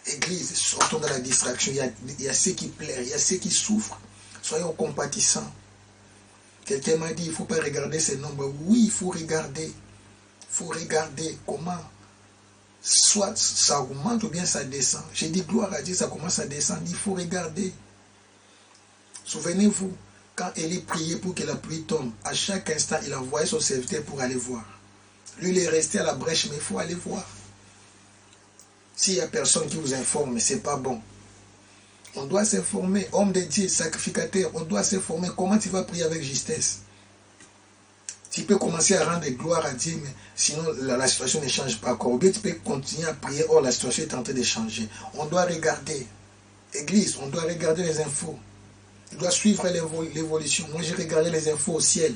Église, sortons de la distraction. Il y a ceux qui pleurent, il y a ceux qui souffrent. Soyons compatissants. Quelqu'un m'a dit, il ne faut pas regarder ces nombres. Oui, il faut regarder. Il faut regarder comment soit ça augmente ou bien ça descend. J'ai dit gloire à Dieu, ça commence à descendre. Il faut regarder. Souvenez-vous, quand Élie priait pour que la pluie tombe, à chaque instant, il envoyait son serviteur pour aller voir. Lui, il est resté à la brèche, mais il faut aller voir. S'il n'y a personne qui vous informe, ce n'est pas bon. On doit s'informer. Homme de Dieu, sacrificateur, on doit s'informer. Comment tu vas prier avec justesse? Tu peux commencer à rendre gloire à Dieu, mais sinon la situation ne change pas encore. Ou bien tu peux continuer à prier, or la situation est en train de changer. On doit regarder. Église, on doit regarder les infos. On doit suivre l'évolution. Moi, j'ai regardé les infos au ciel.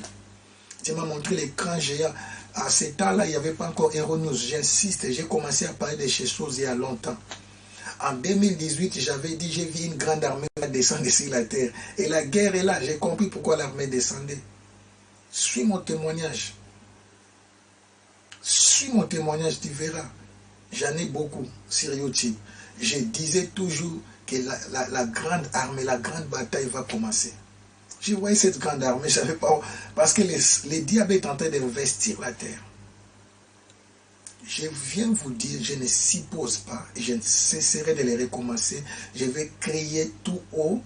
Tu m'as montré l'écran géant. À ce temps-là, il n'y avait pas encore Euronews. J'insiste, j'ai commencé à parler de ces choses il y a longtemps. En 2018, j'avais dit, j'ai vu une grande armée descendre sur la terre. Et la guerre est là. J'ai compris pourquoi l'armée descendait. Suis mon témoignage. Suis mon témoignage, tu verras. J'en ai beaucoup sur YouTube. Je disais toujours que la grande armée, la grande bataille va commencer. Je voyais cette grande armée, je ne savais pas. Parce que les diables est en train d'investir la terre. Je viens vous dire, je ne suppose pas, et je ne cesserai de les recommencer. Je vais crier tout haut,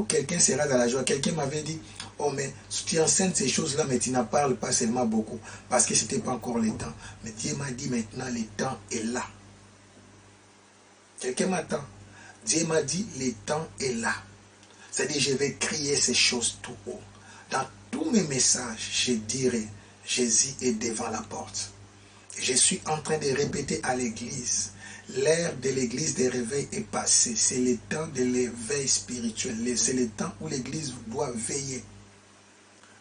quelqu'un sera dans la joie. Quelqu'un m'avait dit, oh mais tu enseignes ces choses-là, mais tu n'en parles pas seulement beaucoup, parce que ce n'était pas encore le temps. Mais Dieu m'a dit maintenant, le temps est là. Quelqu'un m'attend. Dieu m'a dit, le temps est là. C'est-à-dire, je vais crier ces choses tout haut. Dans tous mes messages, je dirai, Jésus est devant la porte. Je suis en train de répéter à l'église, l'ère de l'église des réveils est passée. C'est le temps de l'éveil spirituel. C'est le temps où l'église doit veiller.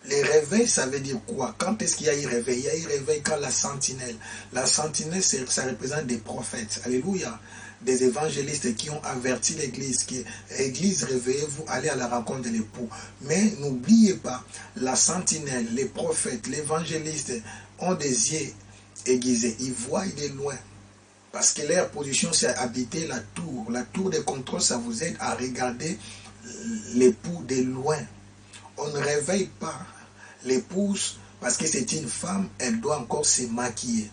Les réveils, ça veut dire quoi? Quand est-ce qu'il y a eu réveil? Il y a eu réveil quand la sentinelle, ça représente des prophètes. Alléluia. Des évangélistes qui ont averti l'église, qui église, réveillez-vous, allez à la rencontre de l'époux. Mais n'oubliez pas, la sentinelle, les prophètes, l'évangéliste ont des yeux aiguisés. Ils voient de loin. Parce que leur position, c'est habiter la tour. La tour de contrôle, ça vous aide à regarder l'époux de loin. On ne réveille pas l'épouse parce que c'est une femme, elle doit encore se maquiller.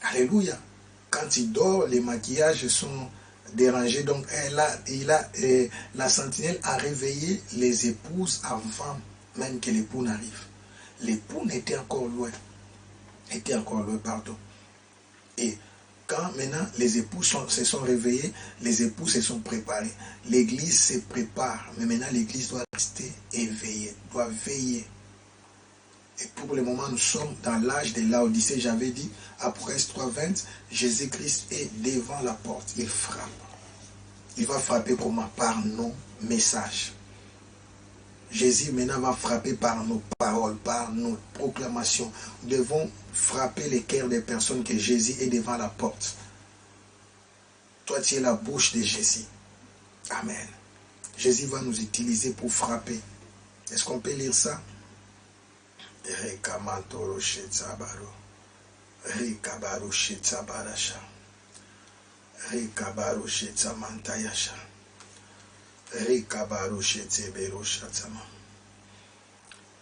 Alléluia. Quand il dort, les maquillages sont dérangés. Donc, la sentinelle a réveillé les épouses avant même que l'époux n'arrive. L'époux n'était encore loin. Et quand maintenant les époux se sont réveillés, les époux se sont préparés. L'église se prépare. Mais maintenant, l'église doit rester éveillée, doit veiller. Et pour le moment, nous sommes dans l'âge de Laodicée. J'avais dit, après 3:20, Jésus-Christ est devant la porte. Il frappe. Il va frapper comment? Par nos messages. Jésus maintenant va frapper par nos paroles, par nos proclamations. Nous devons frapper les cœurs des personnes que Jésus est devant la porte. Toi, tu es la bouche de Jésus. Amen. Jésus va nous utiliser pour frapper. Est-ce qu'on peut lire ça?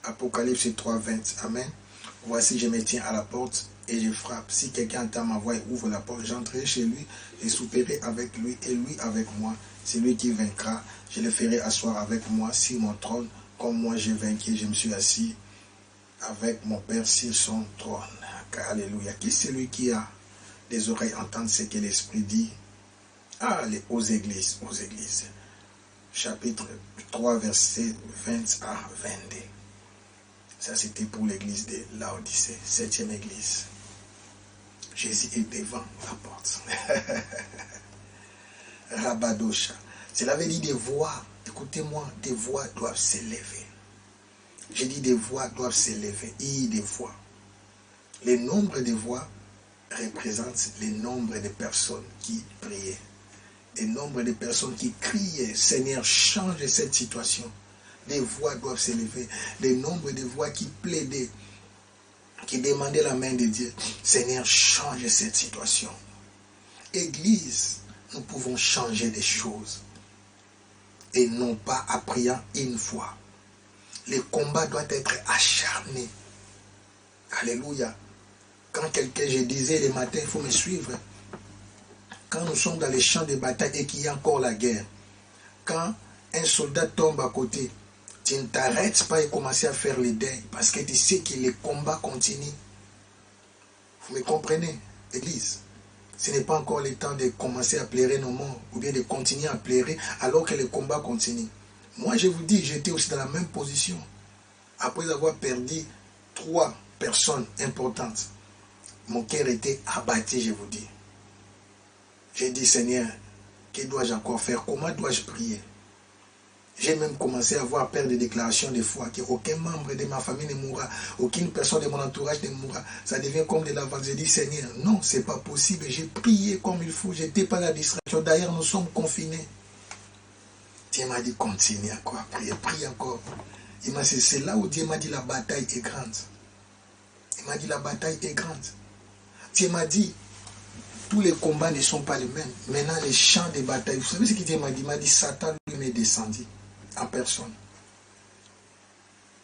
Apocalypse 3:20. Amen. Voici, je me tiens à la porte et je frappe. Si quelqu'un entend ma voix et ouvre la porte, j'entrerai chez lui et souperai avec lui et lui avec moi. C'est lui qui vaincra. Je le ferai asseoir avec moi sur mon trône. Comme moi j'ai vaincu, je me suis assis avec mon Père sur son trône. Alléluia. Qui est celui qui a des oreilles entendre ce que l'Esprit dit aux églises, aux églises. Chapitre 3, verset 20 à 22. Ça, c'était pour l'église de Laodicée, 7e église. Jésus est devant la porte. Rabadosha. Cela veut dire des voix. Écoutez-moi, des voix doivent s'élever. J'ai dit des voix doivent s'élever. Il y a des voix. Le nombre de voix représente le nombre de personnes qui priaient. Le nombre de personnes qui criaient, Seigneur, change cette situation. Les voix doivent s'élever. Le nombre de voix qui plaidaient, qui demandaient la main de Dieu. Seigneur, change cette situation. Église, nous pouvons changer des choses. Et non pas en priant une fois. Le combat doit être acharné. Alléluia. Quand quelqu'un, je disais le matin, il faut me suivre. Quand nous sommes dans les champs de bataille et qu'il y a encore la guerre, quand un soldat tombe à côté, tu ne t'arrêtes pas et commences à faire le deuil parce que tu sais que le combat continue. Vous me comprenez, Église? Ce n'est pas encore le temps de commencer à pleurer nos morts ou bien de continuer à pleurer alors que le combat continue. Moi, je vous dis, j'étais aussi dans la même position. Après avoir perdu 3 personnes importantes, mon cœur était abattu, je vous dis. J'ai dit, Seigneur, que dois-je encore faire? Comment dois-je prier? J'ai même commencé à avoir peur des déclarations de foi, qu'aucun membre de ma famille ne mourra, aucune personne de mon entourage ne mourra. Ça devient comme de l'avance. J'ai dit, Seigneur, non, ce n'est pas possible. J'ai prié comme il faut, je n'étais pas la distraction. D'ailleurs, nous sommes confinés. Dieu m'a dit, continue encore à prier, prie encore. Il m'a dit, c'est là où Dieu m'a dit, la bataille est grande. Il m'a dit, la bataille est grande. Dieu m'a dit, tous les combats ne sont pas les mêmes. Maintenant, les champs de bataille, vous savez ce que Dieu m'a dit? Il m'a dit, Satan lui est descendu en personne.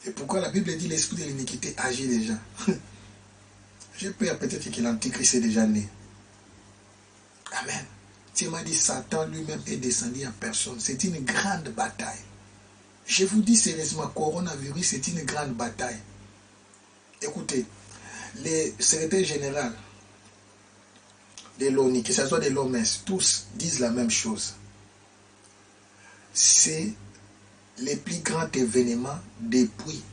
Et pourquoi la Bible dit l'esprit de l'iniquité agit déjà? J'ai peur peut-être que l'antichrist est déjà né. Amen. Dieu m'a dit, Satan lui-même est descendu en personne. C'est une grande bataille. Je vous dis sérieusement, coronavirus, c'est une grande bataille. Écoutez, les secrétaires généraux de l'ONU, que ce soit de l'OMS, tous disent la même chose. C'est le plus grand événement depuis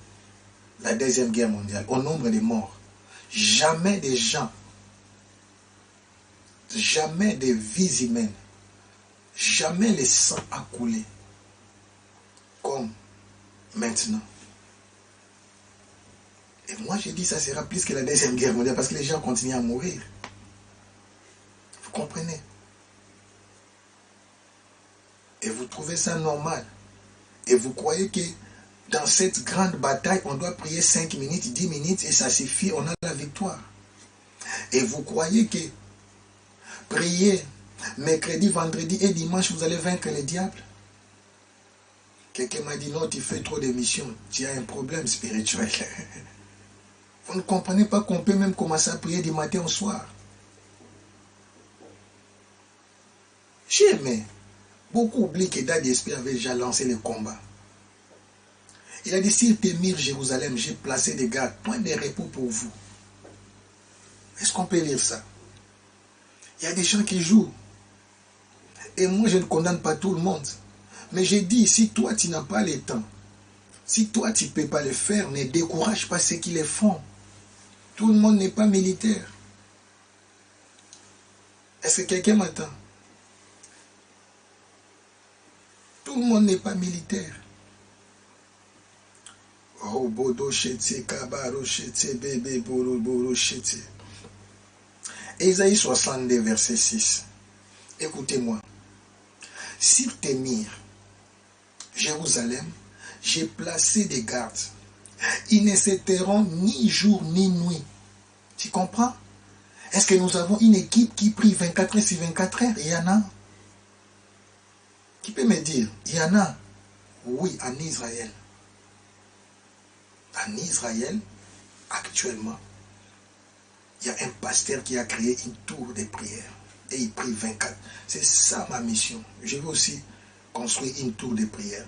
la Deuxième Guerre mondiale, au nombre de morts. Jamais des gens, jamais des vies humaines, jamais le sang a coulé comme maintenant. Et moi je dis ça sera plus que la Deuxième Guerre mondiale parce que les gens continuent à mourir. Vous comprenez? Et vous trouvez ça normal. Et vous croyez que dans cette grande bataille, on doit prier 5 minutes, 10 minutes et ça suffit, on a la victoire. Et vous croyez que prier mercredi, vendredi et dimanche, vous allez vaincre le diable? Quelqu'un m'a dit, non, tu fais trop d'émissions, tu as un problème spirituel. Vous ne comprenez pas qu'on peut même commencer à prier du matin au soir. Jamais. Beaucoup oublient que Dad d'Esprit avait déjà lancé le combat. Il a dit, s'il t'émire Jérusalem, j'ai placé des gardes, point de repos pour vous. Est-ce qu'on peut lire ça? Il y a des gens qui jouent. Et moi, je ne condamne pas tout le monde. Mais j'ai dit, si toi, tu n'as pas le temps, si toi, tu ne peux pas le faire, ne décourage pas ceux qui le font. Tout le monde n'est pas militaire. Est-ce que quelqu'un m'entend? Tout le monde n'est pas militaire. Ésaïe 62, verset 6. Écoutez-moi. Sur tes murs, Jérusalem, j'ai placé des gardes. Ils ne se tairont ni jour ni nuit. Tu comprends? Est-ce que nous avons une équipe qui prie 24 heures sur 24 heures? Il y en a. Qui peut me dire? Il y en a. Oui, en Israël. En Israël, actuellement, il y a un pasteur qui a créé une tour de prière. Et il prie 24. C'est ça ma mission. Je veux aussi construire une tour de prière.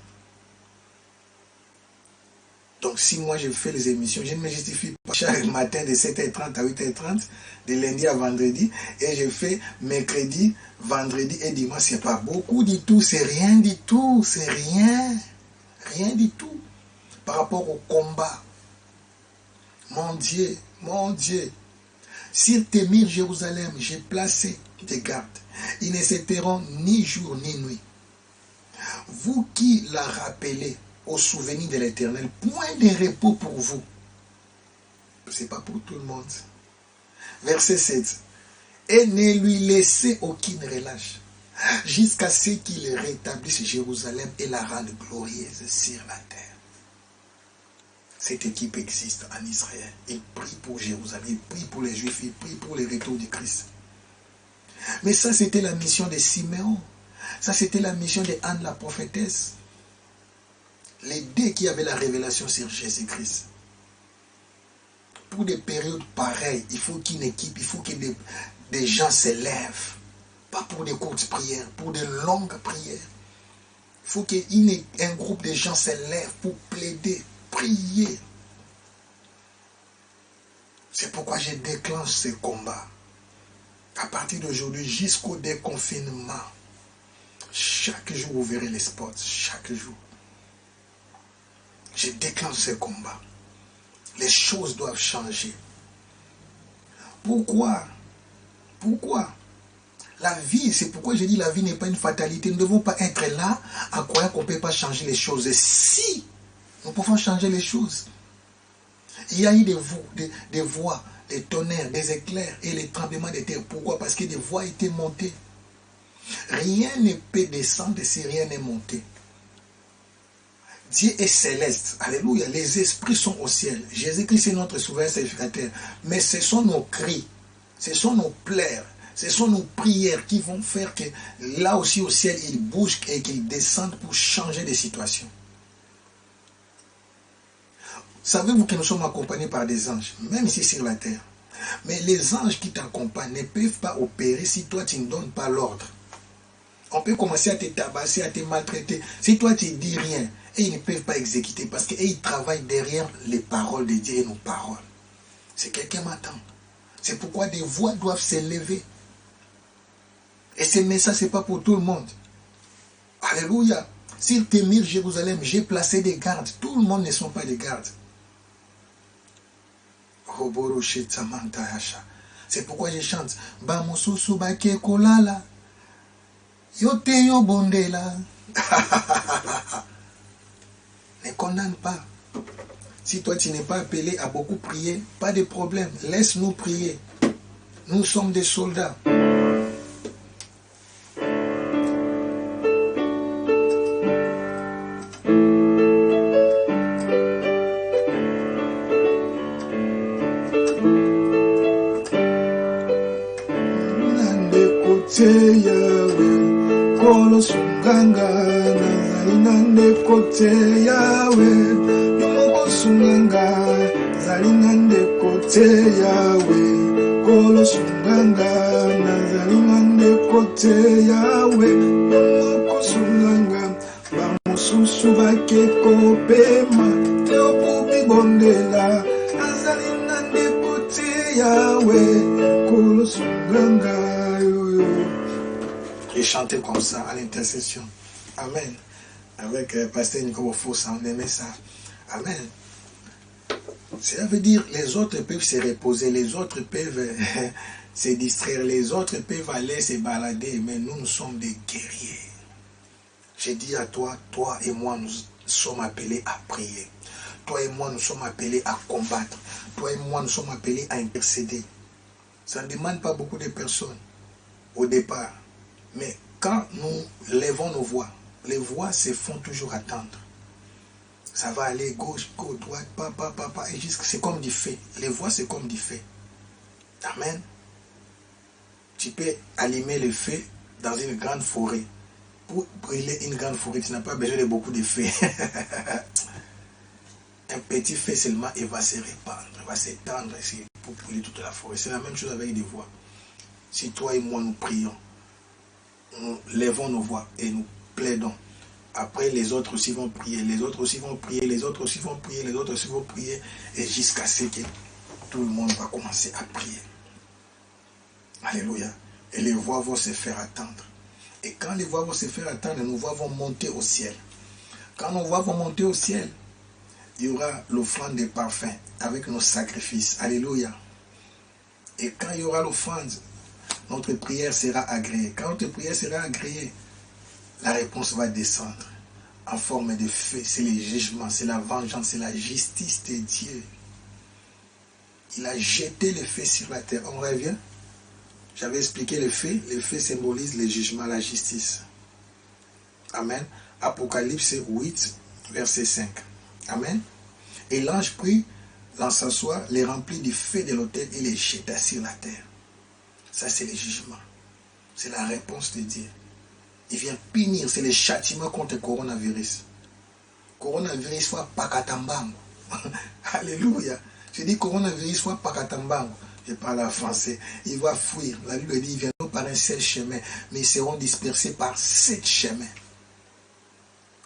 Donc si moi je fais les émissions, je ne me justifie pas chaque matin de 7h30 à 8h30, de lundi à vendredi, et je fais mercredi, vendredi et dimanche. C'est pas beaucoup du tout, c'est rien du tout, c'est rien. Rien du tout. Par rapport au combat. Mon Dieu, mon Dieu. Sur tes murs, Jérusalem, j'ai placé des gardes. Ils ne se tairont ni jour ni nuit. Vous qui la rappelez au souvenir de l'Éternel, point de repos pour vous. Ce n'est pas pour tout le monde. Verset 7. Et ne lui laissez aucune relâche, jusqu'à ce qu'il rétablisse Jérusalem et la rende glorieuse sur la terre. Cette équipe existe en Israël. Il prie pour Jérusalem, il prie pour les Juifs, il prie pour le retour du Christ. Mais ça, c'était la mission de Siméon. Ça, c'était la mission de Anne la prophétesse. Les deux qui avaient la révélation sur Jésus-Christ. Pour des périodes pareilles, il faut qu'une équipe, il faut que des gens se lèvent. Pas pour des courtes prières, pour de longues prières. Il faut qu'un groupe de gens se lève pour plaider, prier. C'est pourquoi je déclenche ce combat. À partir d'aujourd'hui, jusqu'au déconfinement, chaque jour, vous verrez les spots, chaque jour. Je déclenche ce combat. Les choses doivent changer. Pourquoi? Pourquoi? La vie, c'est pourquoi je dis la vie n'est pas une fatalité. Nous ne devons pas être là à croire qu'on ne peut pas changer les choses. Et si nous pouvons changer les choses, il y a eu des voix, des tonnerres, des éclairs et les tremblements de terre. Pourquoi? Parce que des voix étaient montées. Rien ne peut descendre si rien n'est monté. Dieu est céleste. Alléluia. Les esprits sont au ciel. Jésus-Christ est notre souverain sacrificateur. Mais ce sont nos cris, ce sont nos pleurs, ce sont nos prières qui vont faire que là aussi au ciel, il bouge et qu'il descende pour changer des situations. Savez-vous que nous sommes accompagnés par des anges, même ici sur la terre. Mais les anges qui t'accompagnent ne peuvent pas opérer si toi tu ne donnes pas l'ordre. On peut commencer à te tabasser, à te maltraiter. Si toi tu ne dis rien, et ils ne peuvent pas exécuter parce qu'ils travaillent derrière les paroles de Dieu et nos paroles. C'est quelqu'un m'attend. C'est pourquoi des voix doivent s'élever. Et ce message, ce n'est pas pour tout le monde. Alléluia. Sur tes murs, Jérusalem, j'ai placé des gardes. Tout le monde ne sont pas des gardes. C'est pourquoi je chante. Bamususu bake kolala. Yote yo bondela. Ne condamne pas. Si toi tu n'es pas appelé à beaucoup prier, pas de problème. Laisse-nous prier. Nous sommes des soldats. Et chanter comme ça à l'intercession. Amen. Avec Pasteur Nicolas Fossa, on aimait ça. Amen. Ça veut dire les autres peuvent se reposer, les autres peuvent se distraire, les autres peuvent aller se balader, mais nous sommes des guerriers. J'ai dit à toi, toi et moi, nous sommes appelés à prier. Toi et moi, nous sommes appelés à combattre. Toi et moi, nous sommes appelés à intercéder. Ça ne demande pas beaucoup de personnes au départ. Mais quand nous lèvons nos voix, les voix se font toujours attendre. Ça va aller gauche, droite, papa, et jusqu'à c'est comme du feu. Les voix, c'est comme du feu. Amen. Tu peux allumer le feu dans une grande forêt. Pour brûler une grande forêt, tu n'as pas besoin de beaucoup de feu. Un petit feu seulement, il va se répandre, il va s'étendre pour brûler toute la forêt. C'est la même chose avec des voix. Si toi et moi nous prions, nous lèvons nos voix et nous plaidons, après les autres aussi vont prier, les autres aussi vont prier, les autres aussi vont prier, les autres aussi vont prier, et jusqu'à ce que tout le monde va commencer à prier. Alléluia. Et les voix vont se faire attendre. Et quand les voix vont se faire attendre, nos voix vont monter au ciel. Quand nos voix vont monter au ciel, il y aura l'offrande des parfums avec nos sacrifices. Alléluia. Et quand il y aura l'offrande, notre prière sera agréée. Quand notre prière sera agréée, la réponse va descendre en forme de feu. C'est le jugement, c'est la vengeance, c'est la justice de Dieu. Il a jeté le feu sur la terre. On revient. J'avais expliqué le feu. Le feu symbolise le jugement, la justice. Amen. Apocalypse 8, verset 5. Amen. Et l'ange prit l'encensoir, les remplit du feu de l'autel et les jeta sur la terre. Ça, c'est le jugement. C'est la réponse de Dieu. Il vient punir, c'est le châtiment contre le coronavirus. Coronavirus soit pakatambango. Alléluia. Je dis coronavirus soit pakatambango. Je parle en français. Il va fuir. La Bible dit, ils viendront par un seul chemin, mais ils seront dispersés par 7 chemins.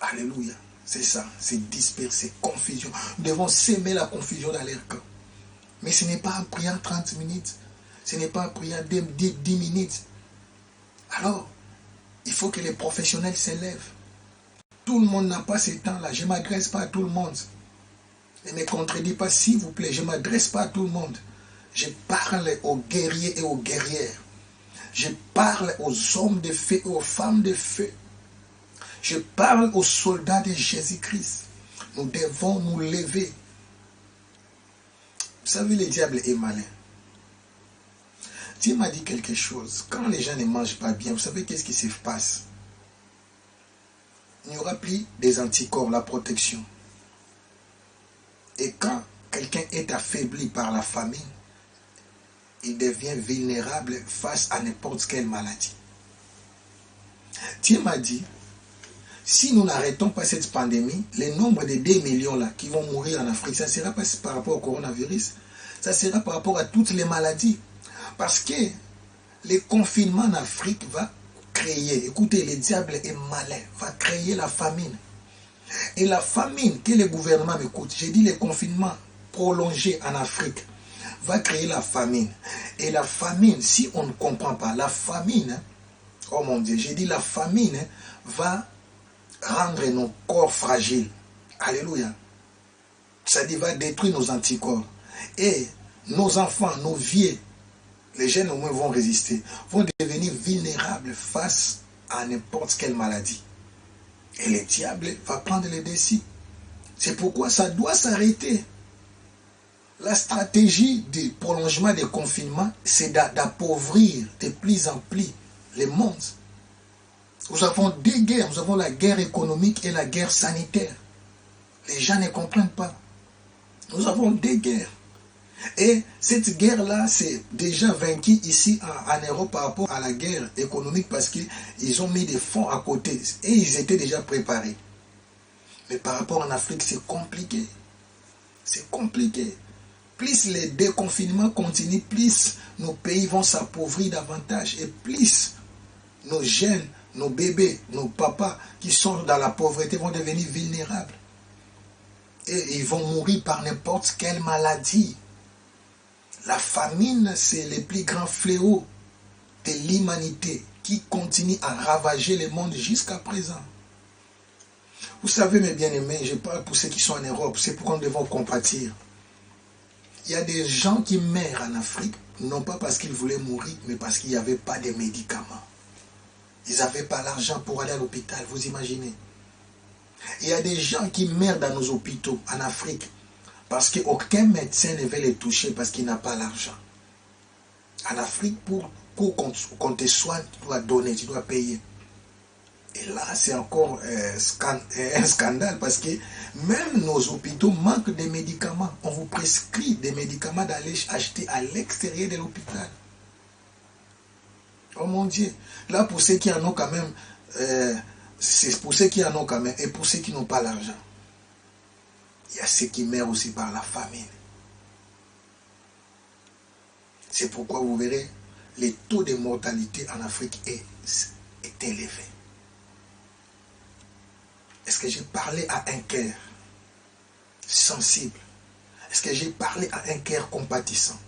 Alléluia. C'est ça, c'est disperser, confusion. Nous devons s'aimer la confusion dans leur camp. Mais ce n'est pas en priant 30 minutes. Ce n'est pas en priant 10 minutes. Alors, il faut que les professionnels s'élèvent. Tout le monde n'a pas ce temps-là. Je ne m'adresse pas à tout le monde. Ne me contredis pas, s'il vous plaît. Je ne m'adresse pas à tout le monde. Je parle aux guerriers et aux guerrières. Je parle aux hommes de feu et aux femmes de feu. Je parle aux soldats de Jésus-Christ. Nous devons nous lever. Vous savez, le diable est malin. Dieu m'a dit quelque chose. Quand les gens ne mangent pas bien, vous savez qu'est-ce qui se passe? Il n'y aura plus des anticorps, la protection. Et quand quelqu'un est affaibli par la famine, il devient vulnérable face à n'importe quelle maladie. Dieu m'a dit, si nous n'arrêtons pas cette pandémie, le nombre de 2 millions là qui vont mourir en Afrique, ça ne sera pas par rapport au coronavirus, ça sera par rapport à toutes les maladies. Parce que le confinement en Afrique va créer, écoutez, le diable est malin, va créer la famine. Et la famine que le gouvernement m'écoute, j'ai dit le confinement prolongé en Afrique, va créer la famine. Et la famine, si on ne comprend pas, la famine, oh mon Dieu, j'ai dit la famine va rendre nos corps fragiles. Alléluia. C'est-à-dire va détruire nos anticorps. Et nos enfants, nos vieux, les jeunes au moins vont résister, vont devenir vulnérables face à n'importe quelle maladie. Et le diable va prendre les décis. C'est pourquoi ça doit s'arrêter. La stratégie du prolongement des confinements, c'est d'appauvrir de plus en plus le monde. Nous avons 2 guerres. Nous avons la guerre économique et la guerre sanitaire. Les gens ne comprennent pas. Nous avons 2 guerres. Et cette guerre-là, c'est déjà vaincu ici en Europe par rapport à la guerre économique parce qu'ils ont mis des fonds à côté et ils étaient déjà préparés. Mais par rapport en Afrique, c'est compliqué. C'est compliqué. Plus les déconfinements continuent, plus nos pays vont s'appauvrir davantage et plus nos jeunes, nos bébés, nos papas qui sont dans la pauvreté vont devenir vulnérables. Et ils vont mourir par n'importe quelle maladie. La famine, c'est le plus grand fléau de l'humanité qui continue à ravager le monde jusqu'à présent. Vous savez, mes bien-aimés, je parle pour ceux qui sont en Europe, c'est pourquoi nous devons compatir. Il y a des gens qui meurent en Afrique, non pas parce qu'ils voulaient mourir, mais parce qu'il n'y avait pas de médicaments. Ils n'avaient pas l'argent pour aller à l'hôpital, vous imaginez. Il y a des gens qui meurent dans nos hôpitaux en Afrique, parce qu'aucun médecin ne veut les toucher parce qu'il n'a pas l'argent. En Afrique, pour coup qu'on te soigne, tu dois donner, tu dois payer. Et là, c'est encore un scandale parce que même nos hôpitaux manquent de médicaments. On vous prescrit des médicaments d'aller acheter à l'extérieur de l'hôpital. Oh mon Dieu. Là, pour ceux qui en ont quand même, c'est pour ceux qui en ont quand même, et pour ceux qui n'ont pas l'argent. Il y a ceux qui meurent aussi par la famine. C'est pourquoi vous verrez, le taux de mortalité en Afrique est élevé. Est-ce que j'ai parlé à un cœur sensible? Est-ce que j'ai parlé à un cœur compatissant?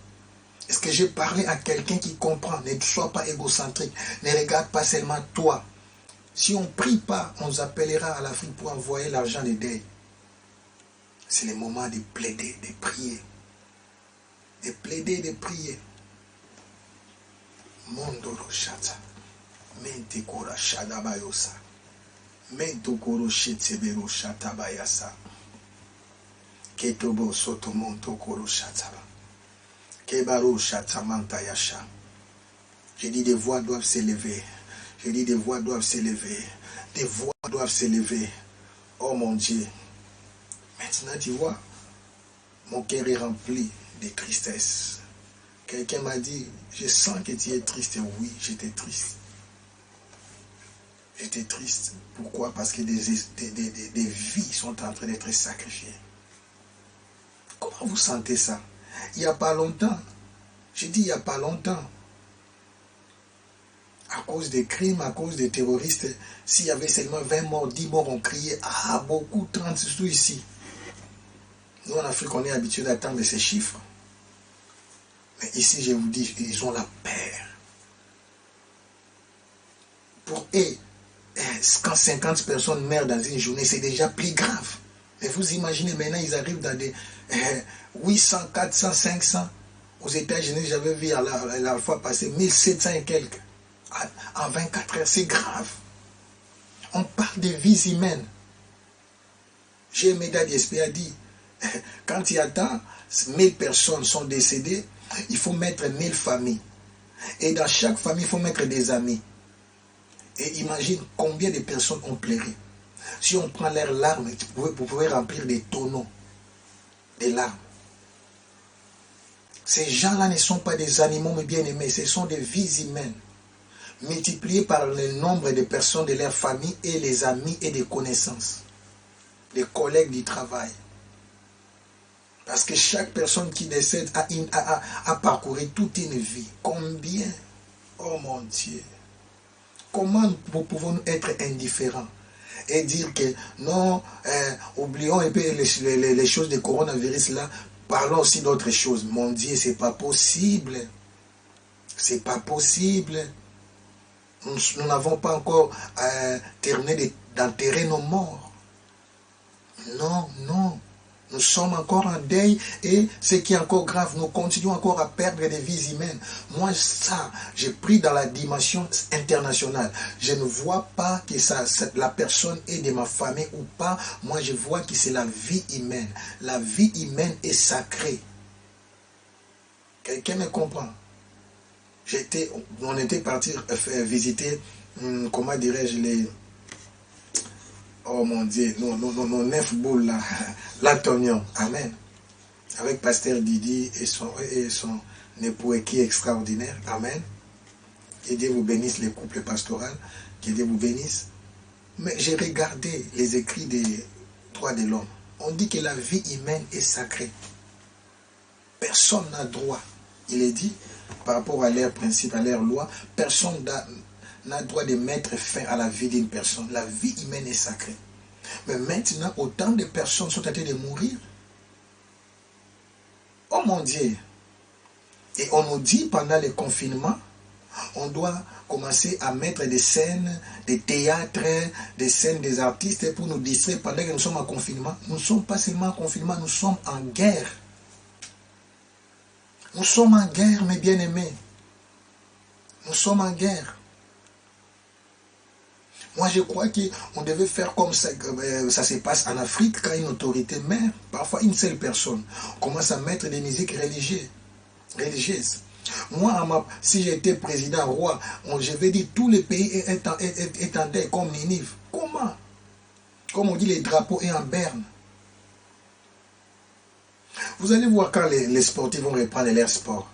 Est-ce que j'ai parlé à quelqu'un qui comprend? Ne sois pas égocentrique. Ne regarde pas seulement toi. Si on ne prie pas, on nous appellera à l'Afrique pour envoyer l'argent des deuils. C'est le moment de plaider, de prier. De plaider, de prier. Mondoro shata. Mente kora shadabayosa. Mento koro shetsebero shatabayasa. Ketobo sotomonto koro shataba. Kebaro shatamanta yasha. Je dis des voix doivent s'élever. Je dis des voix doivent s'élever. Des voix doivent s'élever. Oh mon Dieu. Maintenant tu vois, mon cœur est rempli de tristesse. Quelqu'un m'a dit, je sens que tu es triste. Oui, j'étais triste. J'étais triste. Pourquoi? Parce que des vies sont en train d'être sacrifiées. Comment vous sentez ça? Il n'y a pas longtemps. J'ai dit il n'y a pas longtemps. À cause des crimes, à cause des terroristes, s'il y avait seulement 20 morts, 10 morts, on criait, ah, beaucoup, 30, surtout ici. Nous, en Afrique, on est habitué d'attendre ces chiffres. Mais ici, je vous dis, ils ont la peur. Pour eux, quand 50 personnes meurent dans une journée, c'est déjà plus grave. Mais vous imaginez, maintenant, ils arrivent dans des 800, 400, 500. Aux États-Unis, j'avais vu la fois passée 1700 et quelques. En 24 heures, c'est grave. On parle de vies humaines. J'ai Médard Diespé a dit, quand il y a tant, 1000 personnes sont décédées, il faut mettre 1000 familles. Et dans chaque famille, il faut mettre des amis. Et imagine combien de personnes ont pleuré. Si on prend leurs larmes, vous pouvez remplir des tonneaux de larmes. Ces gens-là ne sont pas des animaux, mais bien aimés. Ce sont des vies humaines. Multipliées par le nombre de personnes de leur famille et les amis et des connaissances. Les collègues du travail. Parce que chaque personne qui décède a parcouru toute une vie. Combien? Oh mon Dieu. Comment pouvons-nous être indifférents et dire que non, oublions un peu les choses de coronavirus là, parlons aussi d'autres choses. Mon Dieu, c'est pas possible. C'est pas possible. Nous n'avons pas encore terminé d'enterrer nos morts. Non, non. Nous sommes encore en deuil et ce qui est encore grave, nous continuons encore à perdre des vies humaines. Moi, ça, j'ai pris dans la dimension internationale. Je ne vois pas que la personne est de ma famille ou pas. Moi, je vois que c'est la vie humaine. La vie humaine est sacrée. Quelqu'un me comprend? On était parti visiter, comment dirais-je, oh mon Dieu, nos 9 boules là, l'Antonion, amen. Avec Pasteur Didi et son époux qui est extraordinaire, amen. Que Dieu vous bénisse, les couples pastoraux, que Dieu vous bénisse. Mais j'ai regardé les écrits des droits de l'homme. On dit que la vie humaine est sacrée. Personne n'a droit. Il est dit, par rapport à leurs principes, à leurs lois, personne n'a droit de mettre fin à la vie d'une personne. La vie humaine est sacrée. Mais maintenant, autant de personnes sont en train de mourir. Oh mon Dieu! Et on nous dit pendant le confinement, on doit commencer à mettre des scènes, des théâtres, des scènes des artistes pour nous distraire pendant que nous sommes en confinement. Nous ne sommes pas seulement en confinement, nous sommes en guerre. Nous sommes en guerre, mes bien-aimés. Nous sommes en guerre. Moi, je crois qu'on devait faire comme ça se passe en Afrique, quand une autorité meurt, parfois une seule personne, commence à mettre des musiques religieuses. Moi, si j'étais président roi, je vais dire tous les pays étendaient comme Ninive. Comment? Comme on dit, les drapeaux est en berne. Vous allez voir quand les sportifs vont reprendre leur sport.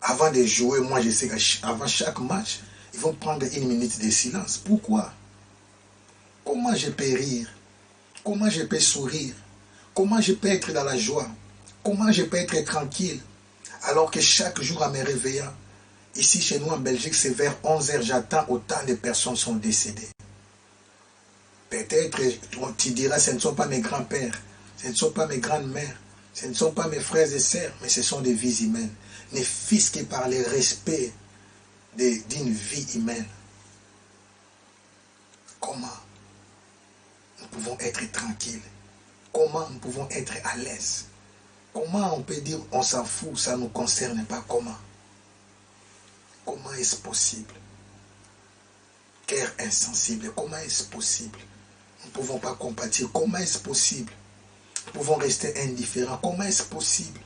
Avant de jouer, moi je sais qu'avant chaque match, ils vont prendre 1 minute de silence. Pourquoi? Comment je peux rire? Comment je peux sourire? Comment je peux être dans la joie? Comment je peux être tranquille? Alors que chaque jour en me réveillant, ici chez nous en Belgique, c'est vers 11 h, j'attends autant de personnes sont décédées. Peut-être tu diras, ce ne sont pas mes grands-pères, ce ne sont pas mes grandes-mères, ce ne sont pas mes frères et sœurs, mais ce sont des vies humaines. Ne fût-ce que par le respect d'une vie humaine. Comment nous pouvons être tranquilles? Comment nous pouvons être à l'aise? Comment on peut dire on s'en fout, ça ne nous concerne pas? Comment? Comment est-ce possible? Cœur insensible, comment est-ce possible? Nous ne pouvons pas compatir. Comment est-ce possible? Nous pouvons rester indifférents. Comment est-ce possible?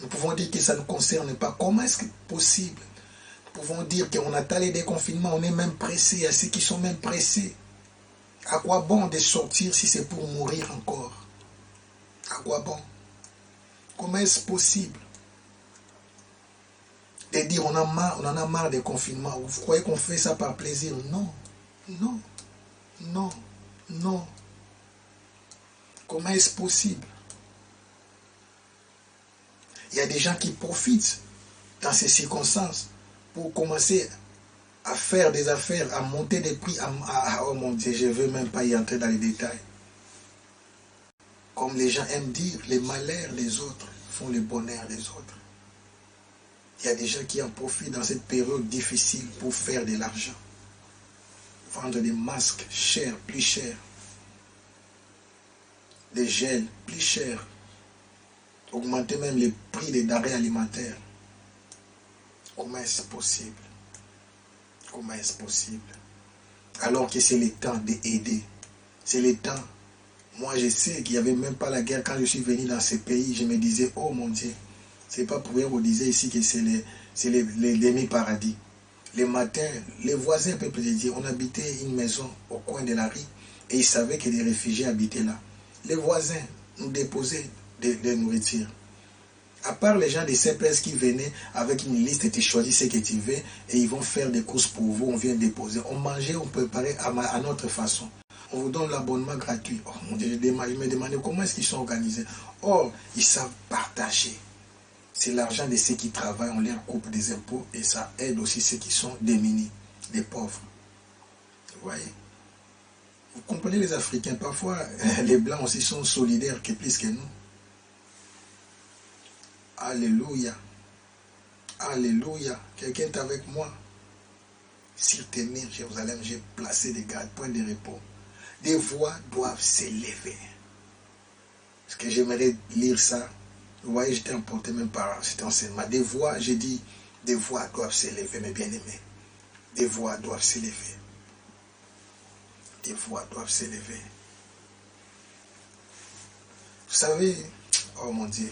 Nous pouvons dire que ça ne nous concerne pas. Comment est-ce possible? Nous pouvons dire qu'on attend les déconfinements, on est même pressé. Il y a ceux qui sont même pressés. À quoi bon de sortir si c'est pour mourir encore? À quoi bon? Comment est-ce possible de dire on en a marre des confinements? Vous croyez qu'on fait ça par plaisir? Non, non, non, non. Comment est-ce possible? Il y a des gens qui profitent dans ces circonstances pour commencer à faire des affaires, à monter des prix. Oh mon Dieu, je ne veux même pas y entrer dans les détails. Comme les gens aiment dire, les malheurs des autres font le bonheur des autres. Il y a des gens qui en profitent dans cette période difficile pour faire de l'argent. Vendre des masques chers, plus chers. Des gels plus chers. Augmenter même les prix des denrées alimentaires. Comment est-ce possible? Comment est-ce possible? Alors que c'est le temps d'aider. C'est le temps. Moi, je sais qu'il n'y avait même pas la guerre. Quand je suis venu dans ces pays, je me disais, oh mon Dieu, c'est pas pour rien qu'on disait ici que c'est les demi-paradis. Le matin, les voisins, peut dire, on habitait une maison au coin de la rue et ils savaient que des réfugiés habitaient là. Les voisins nous déposaient de nourriture. À part les gens des CPS qui venaient avec une liste, tu choisis ce que tu veux et ils vont faire des courses pour vous, on vient déposer. On mangeait, on préparait à notre façon. On vous donne l'abonnement gratuit. Oh mon Dieu, je me demandais comment est-ce qu'ils sont organisés. Or, ils savent partager. C'est l'argent de ceux qui travaillent, on leur coupe des impôts et ça aide aussi ceux qui sont démunis, des pauvres. Vous voyez? Vous comprenez les Africains, parfois les Blancs aussi sont solidaires que plus que nous. Alléluia. Alléluia. Quelqu'un est avec moi. Sur tes murs, Jérusalem, j'ai placé des gardes, points de repos. Des voix doivent s'élever. Est-ce que j'aimerais lire ça? Vous voyez, j'étais emporté même par cet enseignement. Des voix, j'ai dit, des voix doivent s'élever, mes bien-aimés. Des voix doivent s'élever. Des voix doivent s'élever. Vous savez, oh mon Dieu,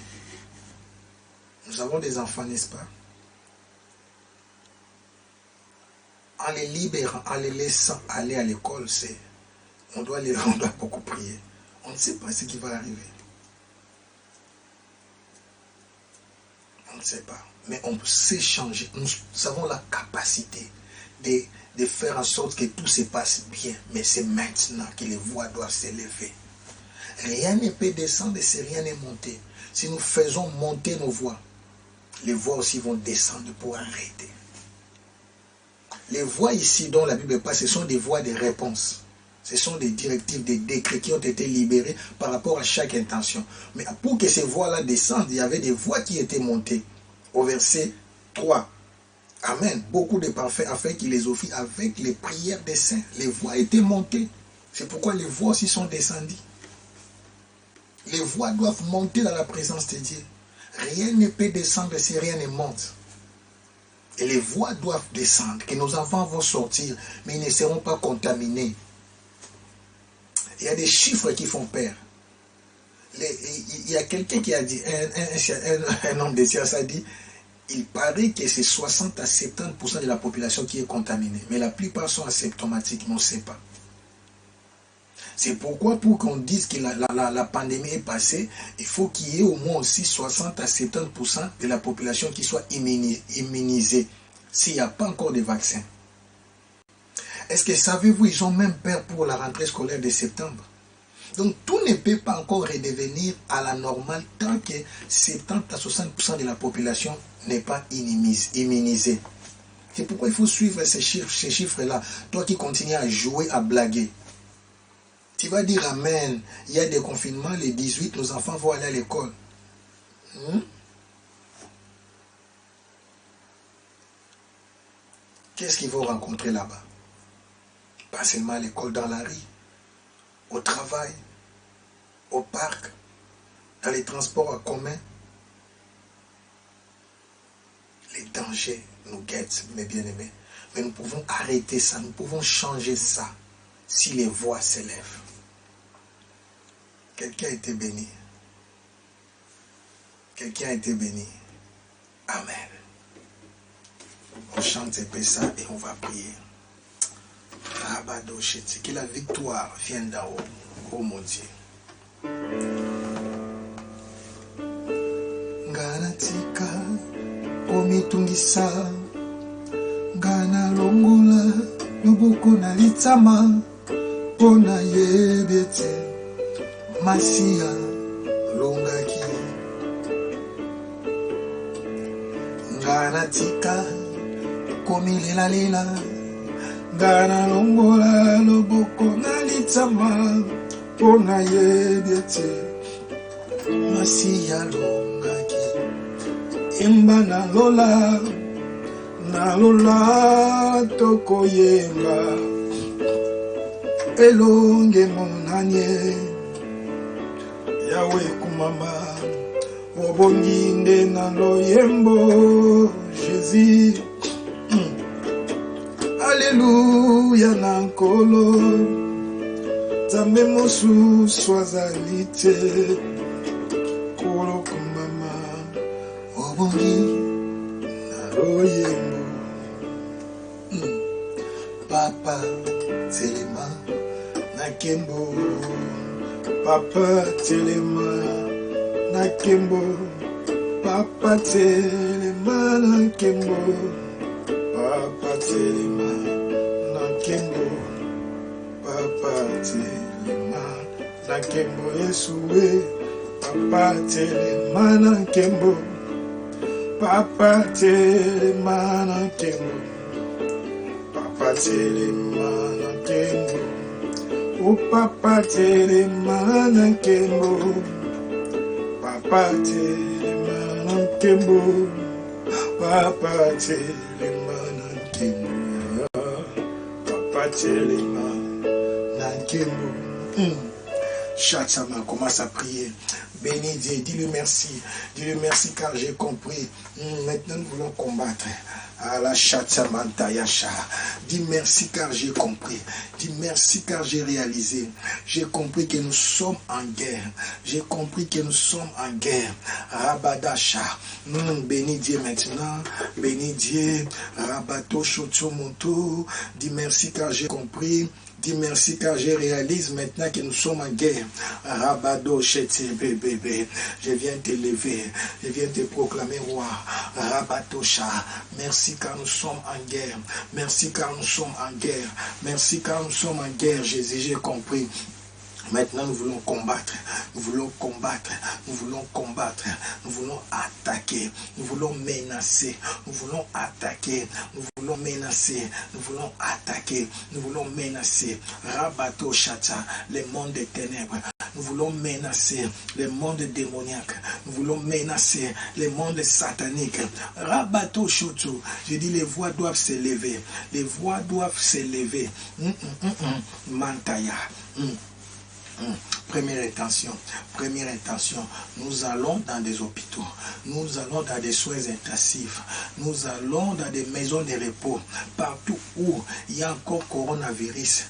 nous avons des enfants, n'est-ce pas? En les libérant, en les laissant aller à l'école, on doit beaucoup prier. On ne sait pas ce qui va arriver. On ne sait pas. Mais on sait changer. Nous avons la capacité de faire en sorte que tout se passe bien. Mais c'est maintenant que les voix doivent s'élever. Rien ne peut descendre si rien n'est monté. Si nous faisons monter nos voix, les voix aussi vont descendre pour arrêter. Les voix ici dont la Bible parle, ce sont des voix de réponse. Ce sont des directives, des décrets qui ont été libérés par rapport à chaque intention. Mais pour que ces voix-là descendent, il y avait des voix qui étaient montées. Au verset 3. Amen. Beaucoup de parfaits afin qu'il les offrit avec les prières des saints. Les voix étaient montées. C'est pourquoi les voix aussi sont descendues. Les voix doivent monter dans la présence de Dieu. Rien ne peut descendre si rien ne monte. Et les voix doivent descendre, que nos enfants vont sortir, mais ils ne seront pas contaminés. Il y a des chiffres qui font peur. Il y a quelqu'un qui a dit, un homme de science a dit, il paraît que c'est 60 à 70% de la population qui est contaminée. Mais la plupart sont asymptomatiques, mais on ne sait pas. C'est pourquoi pour qu'on dise que la pandémie est passée, il faut qu'il y ait au moins aussi 60 à 70% de la population qui soit immunisée. S'il n'y a pas encore de vaccin. Est-ce que savez-vous, ils ont même peur pour la rentrée scolaire de septembre. Donc tout ne peut pas encore redevenir à la normale tant que 70 à 60% de la population n'est pas immunisée. C'est pourquoi il faut suivre ces chiffres-là. Toi qui continues à jouer, à blaguer. Tu vas dire amen. Il y a des confinements, les 18, nos enfants vont aller à l'école. Qu'est-ce qu'ils vont rencontrer là-bas? Pas seulement à l'école, dans la rue, au travail, au parc, dans les transports en commun. Les dangers nous guettent, mes bien-aimés. Mais nous pouvons arrêter ça, nous pouvons changer ça si les voix s'élèvent. Quelqu'un a été béni. Quelqu'un a été béni. Amen. On chante et ça et on va prier. Que la victoire vienne d'en haut. Oh mon Dieu. Nganatika omitungisa ngana longola loboko na litama pona yebete masia longaki nganatika komilela lela ngana longola loboko na litama pona yebete masia longaki imba na lola toko yenga elonge monanye yawe kumama obongi nde na loyembo Jésus. Alléluia na nkolo Zambe mosusu azali te kolo kumama obongi na loyembo. Papa telema na kembo, Papa telema na kembo, Papa telema na kembo, Papa telema na kembo, Papa telema na kembo Yesuwe, Papa telema na kembo, Papa telema na kembo, Papa telema na kembo, oh Papa telema na kembo, Papa telema na kembo, Papa telema na kembo, Papa telema na kembo. Chachama, commence à prier. Bénis Dieu, dis-lui merci. Dis-lui merci car j'ai compris. Maintenant nous voulons combattre. À la Chatsamanta Yasha. Dis merci car j'ai compris. Dis merci car j'ai réalisé. J'ai compris que nous sommes en guerre. J'ai compris que nous sommes en guerre. Rabadasha. Bénis Dieu maintenant. Bénis Dieu. Rabato Shotsomonto. Dis merci car j'ai compris. Dis merci car je réalise maintenant que nous sommes en guerre. Rabado Cheti bébé. Je viens t'élever. Je viens te proclamer roi. Rabatosha. Merci car nous sommes en guerre. Merci car nous sommes en guerre. Merci car nous sommes en guerre. Jésus, j'ai compris. Maintenant, nous voulons combattre, nous voulons combattre, nous voulons combattre, nous voulons attaquer, nous voulons menacer, nous voulons attaquer, nous voulons menacer, nous voulons attaquer, nous voulons menacer. Rabato Chata, les mondes des ténèbres. Nous voulons menacer les mondes démoniaques. Nous voulons menacer les mondes sataniques. Rabato Chotu, je dis les voix doivent s'élever. Les voix doivent s'élever. Mantaya. Première intention, nous allons dans des hôpitaux, nous allons dans des soins intensifs, nous allons dans des maisons de repos, partout où il y a encore coronavirus,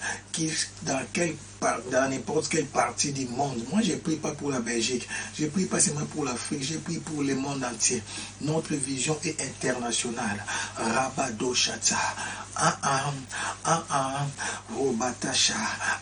dans n'importe quelle partie du monde. Moi, je ne prie pas pour la Belgique, je ne prie pas seulement pour l'Afrique, je prie pour le monde entier. Notre vision est internationale. Rabado Shata. Robatasha.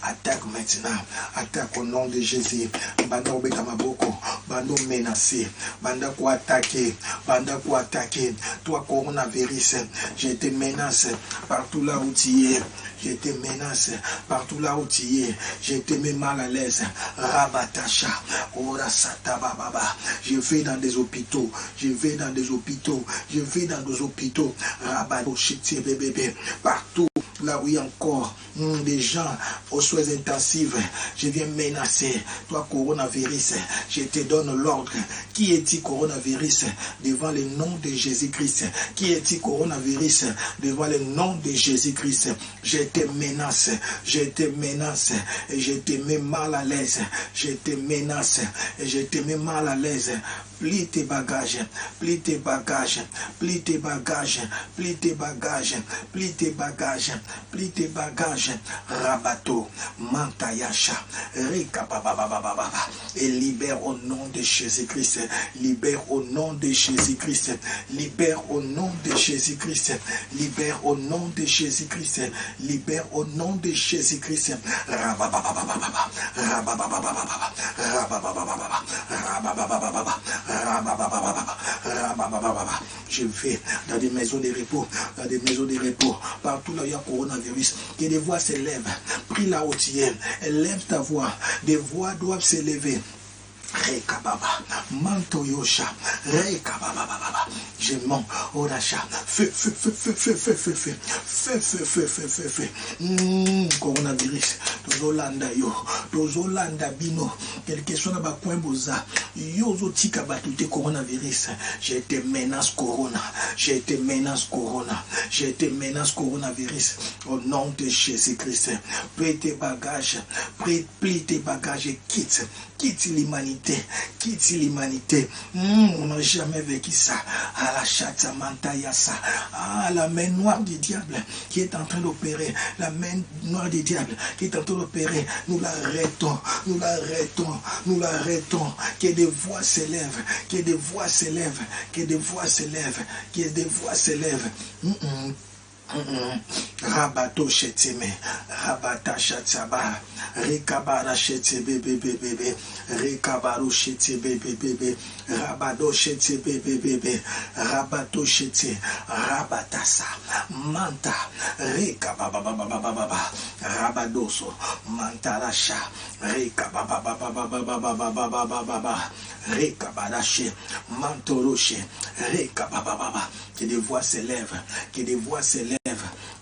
Attaque maintenant. Attaque au nom de Jésus. Banda Obeka Maboko. Bando menacé. Banda quoi attaquer. Banda quoi attaquer. Toi, coronavirus, je te menace partout là où tu es. Je te menace partout là où tu es. Je te mets mal à l'aise. Rabatasha. Ora Satababa. Je vais dans des hôpitaux. Je vais dans des hôpitaux. Je vais dans des hôpitaux. Rabado Shiti bébé. Partout là où il y a encore des gens aux soins intensifs, je viens menacer. Toi, coronavirus, je te donne l'ordre. Qui est-il, coronavirus, devant le nom de Jésus-Christ? Qui est-il, coronavirus, devant le nom de Jésus-Christ? Je te menace, je te menace, et je te mets mal à l'aise. Je te menace, et je te mets mal à l'aise. Plie tes bagages, plie tes bagages, plie tes bagages, plie tes bagages, plie tes bagages, plie tes bagages. Rabato, Mantayasha, Rekabababababa, et libère au nom de Jésus-Christ, libère au nom de Jésus-Christ, libère au nom de Jésus-Christ, libère au nom de Jésus-Christ, libère au nom de Jésus-Christ. Rabababababa, Rabababababa, Rabababababa, Rabababababa. Je vais dans des maisons de repos, dans des maisons de repos, partout là où il y a coronavirus, que des voix s'élèvent. Prie là où tu es, élève ta voix. Des voix doivent s'élever. Rekababa, Mantoyosha, Rekababa, je mens, Oracha, feu, coronavirus, Tozolanda yo, Tozolanda bino, quelque chose n'a point boza, yozo tika batute coronavirus, je te menace corona, je te menace corona, je te menace coronavirus, au nom de Jésus-Christ, plie tes bagages, plie tes bagages et quitte l'humanité, quitte l'humanité. On n'a jamais vécu ça. À la chata mantayasa, la main noire du diable qui est en train d'opérer, la main noire du diable qui est en train d'opérer, nous l'arrêtons, nous l'arrêtons, nous l'arrêtons. Que des voix s'élèvent, que des voix s'élèvent, que des voix s'élèvent, que des voix s'élèvent. Rabato Shetime, Rabata Shatsaba, Rekabara Shetebe bébé, Rekabaru Shetebe bébé, Rabado Shetebe bébé, Rabato Shete, Rabatasa, Manta, Rekabababababa, Rabadoso, Mantarasha, Rekababababababababababa, Rekabarache, Mantoroche, Rekabababa. Que des voix s'élèvent, que des voix s'élèvent,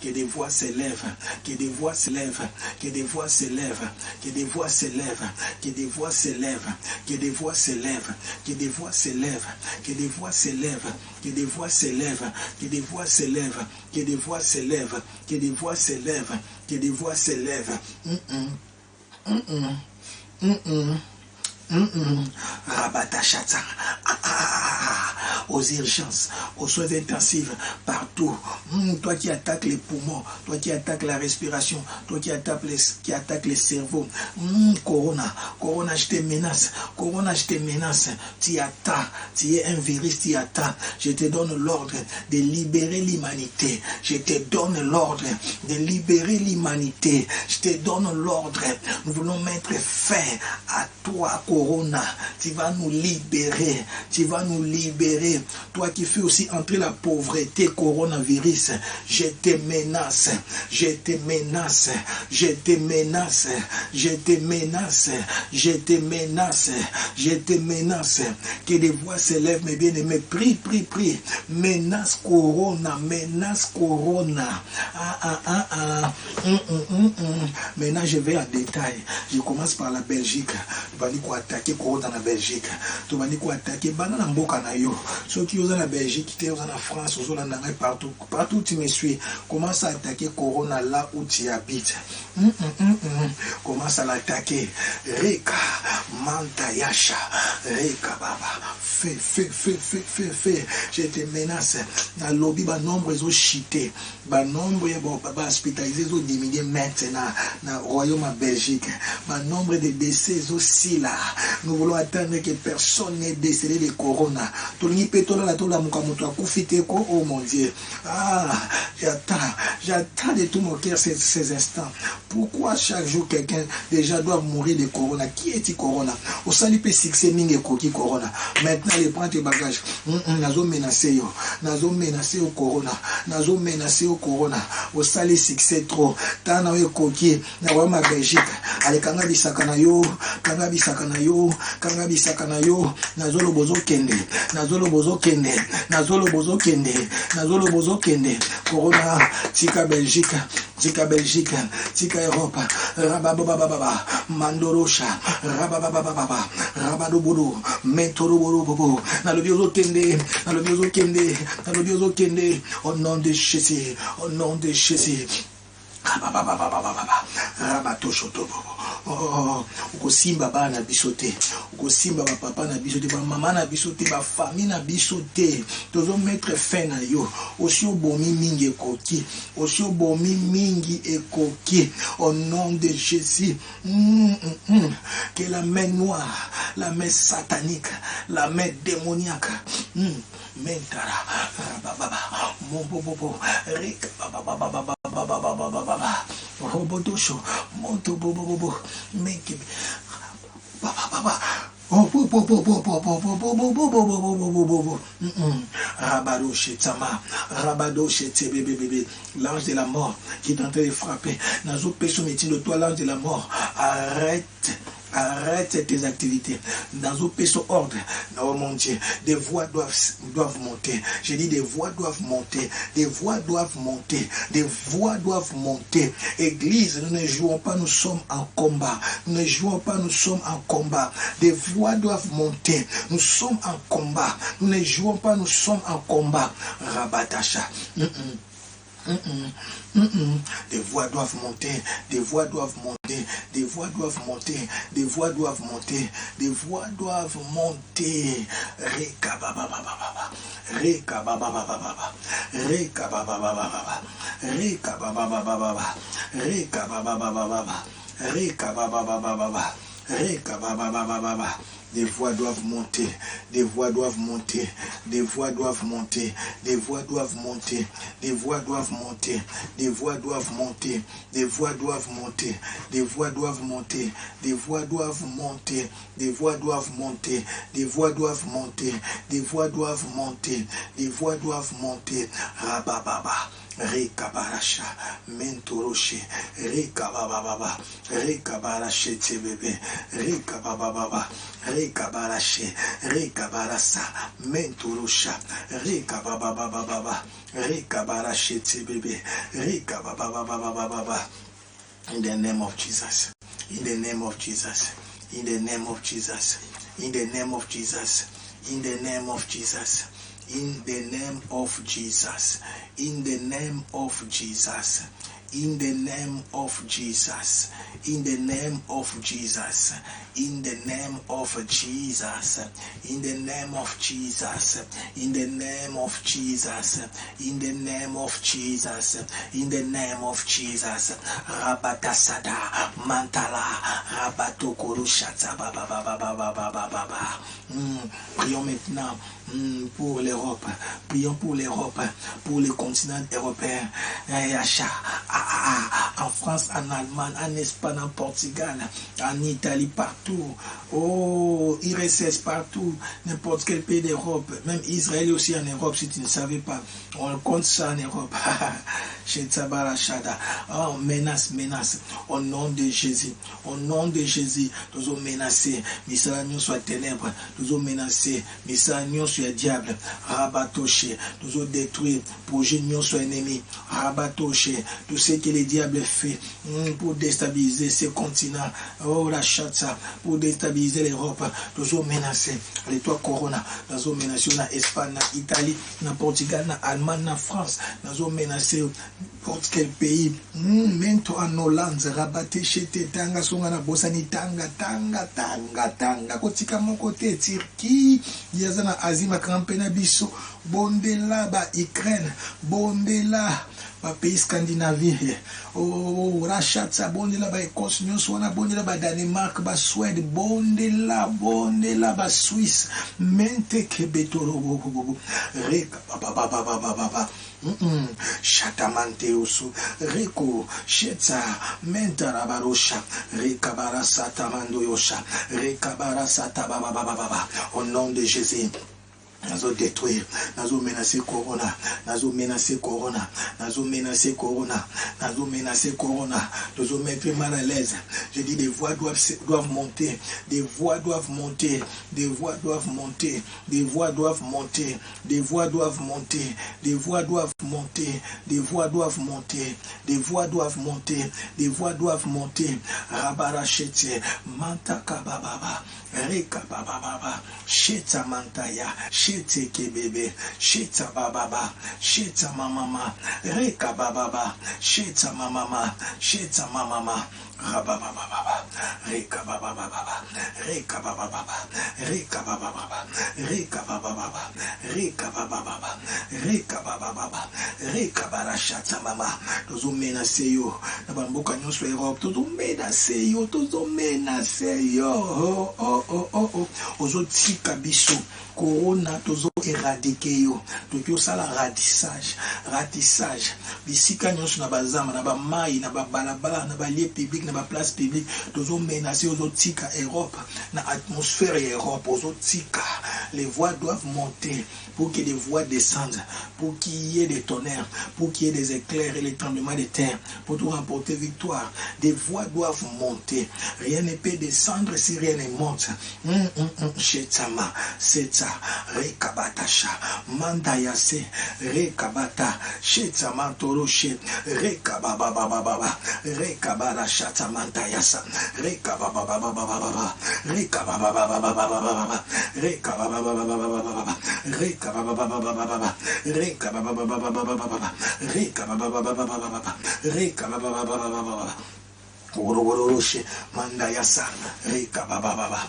que des voix s'élèvent, que des voix s'élèvent, que des voix s'élèvent, que des voix s'élèvent, que des voix s'élèvent, que des voix s'élèvent, que des voix s'élèvent, que des voix s'élèvent, que des voix s'élèvent, que des voix s'élèvent, que des voix s'élèvent, que des voix s'élèvent, que des voix s'élèvent. Rabatachata. Aux urgences, aux soins intensifs, partout. Toi qui attaques les poumons, toi qui attaques la respiration, toi qui attaques les cerveaux. Corona, je te menace. Corona, je te menace. Tu attaques, tu es un virus, tu attaques. Je te donne l'ordre de libérer l'humanité. Je te donne l'ordre de libérer l'humanité. Je te donne l'ordre. Nous voulons mettre fin à toi, Corona. Tu vas nous libérer. Tu vas nous libérer. Toi qui fais aussi entrer la pauvreté, coronavirus, je te menace, je te menace, je te menace, je te menace, je te menace, je te menace. Que des voix s'élèvent, mes bien-aimés, prie, menace corona, menace corona. Maintenant, je vais en détail. Je commence par la Belgique. Tu vas dire quoi attaquer corona dans la Belgique. Tu vas dire quoi attaquer banana mboka na yo. Ceux qui osent en Belgique, qui osent en France, osent en Allemagne, partout où tu me suis, commence à attaquer Corona là où tu habites. Commence à l'attaquer. Reka, Mantayasha, Reka Baba. Fais. Je te menace. Dans le lobby, le nombre est chité. Le nombre est hospitalisé, est diminué maintenant dans le royaume de Belgique. Le nombre de décès est aussi là. Nous voulons attendre que personne n'ait décédé de Corona. Oh mon Dieu. J'attends de tout mon cœur ces instants. Pourquoi chaque jour quelqu'un déjà doit mourir de Corona? Qui est-il Corona? Au salut peut succès mingi koki Corona. Maintenant, il prend tes bagages. Nazo menacé au Corona. Nazo menacé au Corona. Au salut succès trop. Tana yo koki. Na wa ma Belgique. Ale kanga bisakana yo. Nazo lo bozo kende. Corona. Tika Belgique. Tika Europe, Rabababa, Mandorosha, Rabababa, Rabadobodo, Mentorobobo, Nalobiozo Kende, au nom de Jésus, Ukosimba bana bisote, ukosimba papa na bisote, maman na bisote, famille na bisote. Tozo mettre fin na yo. Osio bomi mingi ekoki, au nom de Jésus. Que la main noire, la main satanique, la main démoniaque, mentara, baba, mon bobo, rek, baba. Robodosho, monto bobo, make baba. Rabadoshe bébé, l'ange de la mort qui est en train de frapper. Nazo pécho métier de toi, l'ange de la mort. Arrête tes activités. Dans un pécho ordre. Oh mon Dieu, des voix doivent monter. J'ai dit des voix doivent monter. Église, nous ne jouons pas, nous sommes en combat. Des voix doivent monter. Nous sommes en combat. Nous ne jouons pas, nous sommes en combat. Rabatasha. Des voix doivent monter. Reka baba. Des voix doivent monter. Rabababa. Rekabarasha, Mentoroshe, Rekabababa, Rekabarashe Tebebe, Rekabababa, Rekabarashe, Rekabarasa, Mentorosha, Rekabababa, Rekabarashe Tebebe, Rekabababa. In the name of Jesus, in the name of Jesus, in the name of Jesus, in the name of Jesus, in the name of Jesus. In the name of Jesus, in the name of Jesus, in the name of Jesus, in the name of Jesus, in the name of Jesus, in the name of Jesus, in the name of Jesus, in the name of Jesus, in the name of Jesus, Rabatasada, Mantala, Rabatokorushata, Baba. Prions maintenant pour l'Europe, prions pour l'Europe, pour le continent européen, en France, en Allemagne, en Espagne, en Portugal, en Italie, partout. Oh, IRSS partout, n'importe quel pays d'Europe, même Israël aussi en Europe, si tu ne savais pas. On compte ça en Europe. Oh, menace. Au nom de Jésus. Au nom de Jésus. Nous avons menacé. Missalagnon soit ténèbres. Nous avons menacé. Missalagnon soit diable. Rabatoché. Nous avons détruit. Projet Nion soit ennemi. Rabatoché. Tout ce que les diables fait pour déstabiliser ces continents. Oh, la chatsa, pour déstabiliser l'Europe. Toujours menacé. Les trois corona. Toujours menacé na Espagne, na Italie, na Portugal, na Allemagne, na France. Toujours menacé n'importe quel pays. Même toi en Hollande, rabaté chez Tanga, Songana, Bosani, Tanga. Kotika mon côté, Turquie, Yazana, Azima, Krampena, Bisso, Bondela, ba Ukraine, Bondela. Ba pays Scandinavie, oh, Rachatsa, Bondela, ba Écosse, Nyoswana, Bondela, ba Danemark, ba Suède, Bondela, ba Suisse, Mente Kebetoro, Reka, ba, Chatamante Osu, Reko, Shetsa, Mentara Barosha, Reka Barasata Mandoyosha, Reka Barasata Baba, au nom de Jésus. Nazo détruire, nazo menacer corona, nazo menacer corona, nazo menacer corona, nazo menacer corona, nazo mettre mal à l'aise. Je dis des voix doivent monter, des voix doivent monter, des voix doivent monter, des voix doivent monter, des voix doivent monter, des voix doivent monter, des voix doivent monter, des voix doivent monter, des voix doivent monter. Rabara chete, mantaka baba, reka baba, cheta mantaya. Shete kebebe, sheta bababa, sheta mamama, reka bababa, sheta mamama, sheta mamama, rabababa, reka bababa, reka bababa, reka bababa, reka bababa, reka bababa, reka bababa, reka barashata mama. Tozo menace yo, na bamboka nyonso Europe, tozo menace yo, oh, ozo tika biso. Corona, tozo éradiquer yo, tozo sala ratissage, bisika nyonso na bazama, na ba mai, na ba balabala, na ba lieu public, na ba place publique, tozo menacer ozo tika Europe, na atmosphère Europe, ozo tika. Les voix doivent monter pour que les voix descendent, pour qu'il y ait des tonnerres, pour qu'il y ait des éclairs et les tremblements de terre, pour tout remporter victoire. Des voix doivent monter. Rien ne peut descendre si rien ne monte. Shetama, Setsa, Rekabatasha, Mandayase, Rekabata, Shetama Toroshe, Rekababababa, Rekabarashata Mandayasa, Rekababababa, Rekababababa, Rekababababa, Ororoshe mandayasa reka baba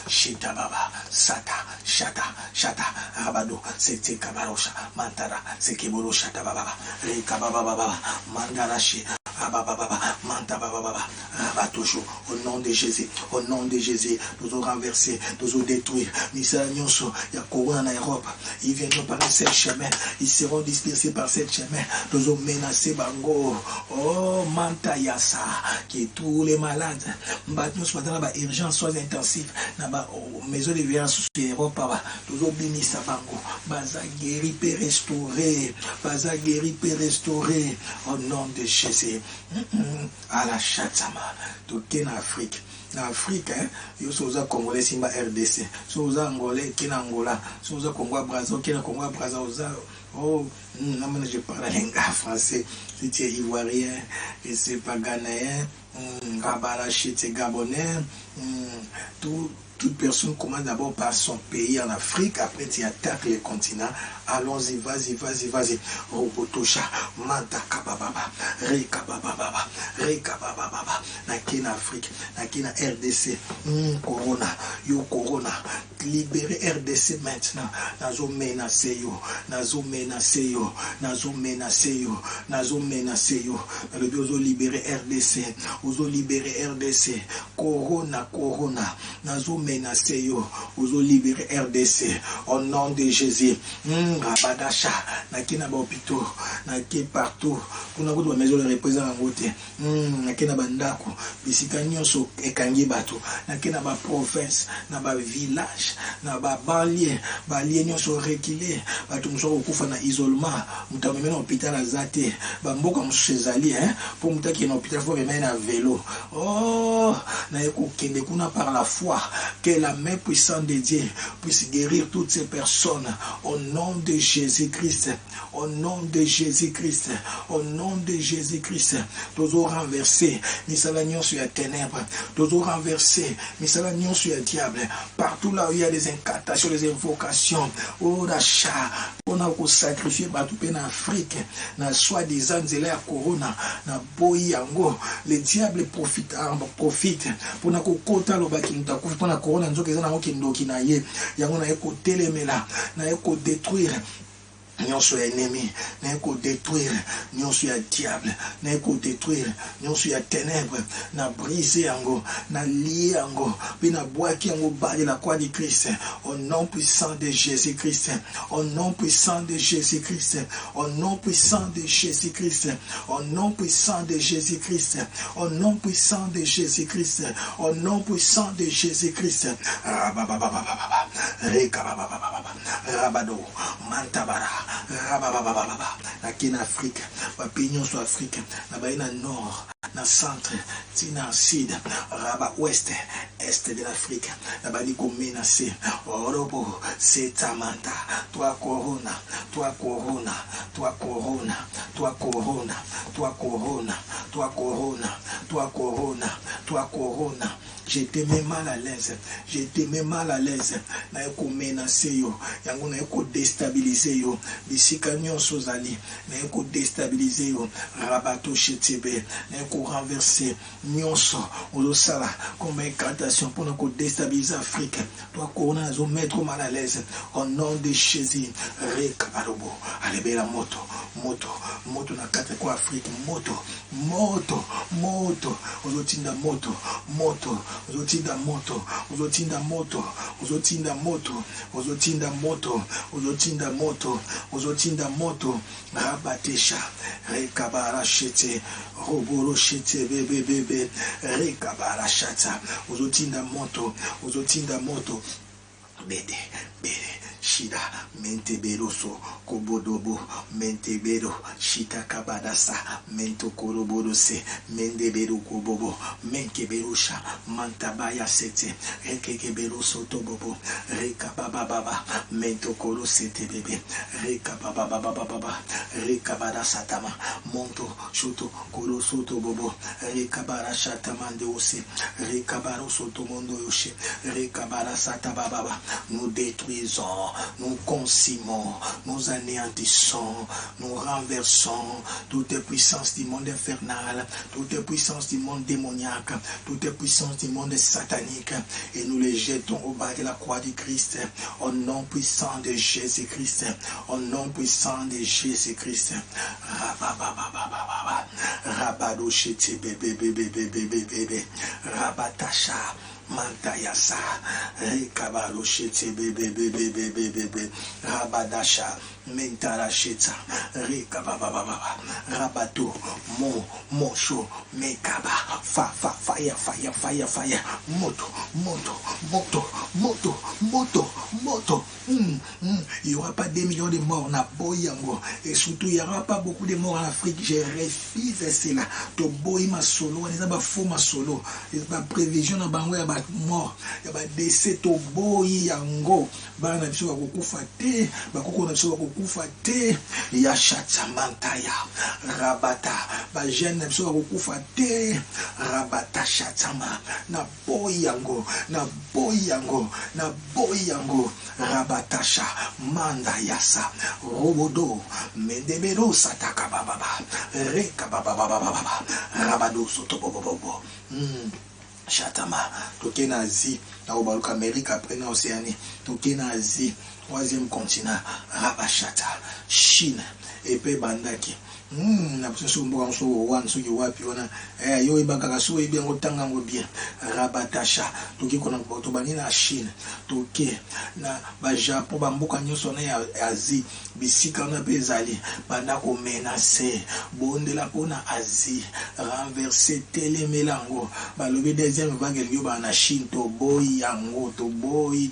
shita baba shata abado sete kabarosha mantara sekiboro shata baba reka baba mandarashi baba manta baba rabatosho. Au nom de Jésus, au nom de Jésus, nous allons renverser, nous allons détruire. Misa Nyonso, il y a Corona en Europe, ils viendront par ce chemin, ils seront dispersés par ce chemin, nous allons menacer Bango. Oh, Manta Yassa, qui tous les malades, nous sommes dans la urgence, soins intensifs, dans la maison de violence sur l'Europe, nous allons bénir Bango, Baza guéri, peut restaurer, Baza guéri, peut restaurer, au nom de Jésus. À la Chatsama, tout est en Afrique. En Afrique, il y a Congolais, Simba RDC, il y a Angolais, qui est Angola, il y a Congo Brazza, qui est Congo Brazza. Oh, je parle langue français, si tu es ivoirien, je sais pas ghanéen, Rabarachi, tu es gabonais, toute personne commence d'abord par son pays en Afrique, après tu attaques les continents. Allons-y, vas-y. Robotosha, Mantaka Baba, Reka Baba, Nakina Afrique, Nakina RDC, Corona, libérez RDC maintenant. Nazo menacé yo. Le Dieu ozo libérer RDC, Corona, Nazo menacé yo, ozo libérer RDC, au nom de Jésus. Rabadasha, nakina ba hôpitaux, naki partout, kuna kutu ba maison de repose en ngote, nakina bandako, bisika nyonso ekangi bato, nakina ba province, na ba village, na ba banlieue nyonso reculé, bato muso okufa na isolement, mutameme na hôpital azate, ba mboka muso ezali pour mutaki na hôpital faut remettre na vélo. Oh, na eko kende kuna par la foi, Que la main puissante de Dieu puisse guérir toutes ces personnes. Au nom de Jésus-Christ. Au nom de Jésus-Christ. Au nom de Jésus-Christ. Toujours renversé. Misalagnon sur la ténèbres. Toujours renversé. Misalagnon sur le diable. Partout là où il y a des incantations, des invocations. Oh, l'achat. On a sacrifié partout en Afrique. Na soi-disant zéla ya corona. Na boyi yango. Le diable profite pour na kokota lobaki mutakufi pour na corona nzoka eza na okindoki na ye. Yango na eko telemela. Na eko détruire. Nyonso ya ennemi, na eko détruire, nyonso ya diable, na eko détruire, nyonso ya ténèbres, na briser yango, na lier yango, puis na boaki yango bas la croix de Christ, au nom puissant de Jésus-Christ, au nom puissant de Jésus-Christ, au nom puissant de Jésus-Christ, au nom puissant de Jésus-Christ, au nom puissant de Jésus-Christ, au nom puissant de Jésus-Christ, Rabado, Mantabara, en Afrique, opinion sur Afrique, na nord, na centre, tina sud, rabat ouest, est de l'Afrique, là-bas dit qu'on menacé, Orobo, c'est Tamanta, toi corona, toi corona, toi corona, toi corona, toi corona, toi corona, toi corona, toi corona. J'étais même mal à l'aise. J'étais même mal à l'aise. Na eko menacer yo. Yango na eko déstabiliser yo. Bisika nyonso zali. Na eko déstabiliser yo. Rabato chetebe. Na eko renverser nyonso. Ozo sala comme incantation pour na ko déstabiliser Afrique. Toi corona zo mettre mal à l'aise. Au nom de Jésus. Rekabarobo. Allez bela moto. Moto na kata ko Afrique. Moto. Ozo tinda moto. Uzotinda moto, uzotinda moto, uzotinda moto, uzotinda moto, uzotinda moto, uzotinda moto, rabatesha, rekabara shete, roboro shete, bebe, rekabara shata, uzotinda moto, bede, shida, menteberoso, kobodobo, mentebero, shita kabadasa, mento koroborose, mendebero kobobo, menkeberusha, mantabaya sete, rekeberoso tobobo, rekabababa, mento korosete bebe, rekabababa, rekabadasatama, monto, shoto, koroso tobobo, rekabarashatamande ose, rekabaroso tomondo yoshe, rekabarasatababa, nous détruisons, nous consumons, nous anéantissons, nous renversons toutes les puissances du monde infernal, toutes les puissances du monde démoniaque, toutes les puissances du monde satanique, et nous les jetons au bas de la croix du Christ, au nom puissant de Jésus-Christ, au nom puissant de Jésus-Christ. Rabadoshete bébé, rabatasha. Mantayasa, Rekabaroshete bebe, Rabadasha, Mentarasheta, Rekababa, Rabato, Mosho, Mekaba, fire, moto. Il n'y aura pas 2 millions de morts na Boyango, et surtout il n'y aura pas beaucoup de morts en Afrique. Je refuse cela. To boy ma solo, il y a faux ma solo, il y a prévision na bango ya mort, il y a décès to boy yango, ba na biso ko kufate, ba koko na biso ko kufate, ya chatamantaya, rabata, ba jeune na biso ko kufate, rabata chatama, na boy yango, rabatasha, manda yasa, robodo, mendebero sataka baba, reka baba, rabado soto bobo. Chatama, toke na Asie, na obaluka Amérique après na Océanie, toke na Asie, 3e continent, Rabachata, Chine, et puis Bandaki. Na biso mboka so wan so wapi wana yo ibaka so ibi ngo tanga ngo bien rabatasha toki kona boto bani na Chine toki na ba Japon ba mboka nyoso na ya Asie bisika na bezali banda ko menacer bondela pona Asie renverser telemelango ba lobi 2e vague yo ba na Chine to boy yango to boy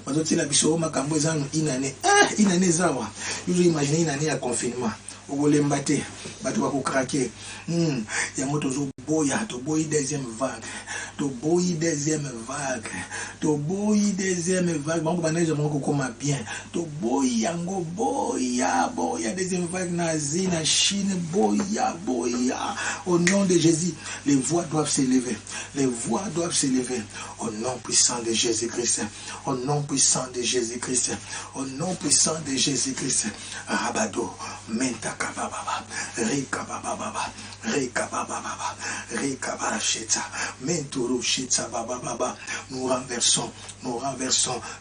bazotila biso makambo ezano inane zawa yo imagine inane ya confinement Ogolembate, bato craquer. Yango tozo boya, to boyi deuxième vague. To boyi deuxième vague. To boyi deuxième vague. Bango baneje bango koma bien. To boyi yango boya, boya deuxième vague na Asie, na Chine, boya, boya. Au nom de Jésus, les voix doivent s'élever. Les voix doivent s'élever. Au nom puissant de Jésus-Christ. Au nom puissant de Jésus-Christ. Au nom puissant de Jésus-Christ. Rabado, mentakababa, rekababa, rekababa, rekabaracheta, mentoro sheta baba. Nous renversons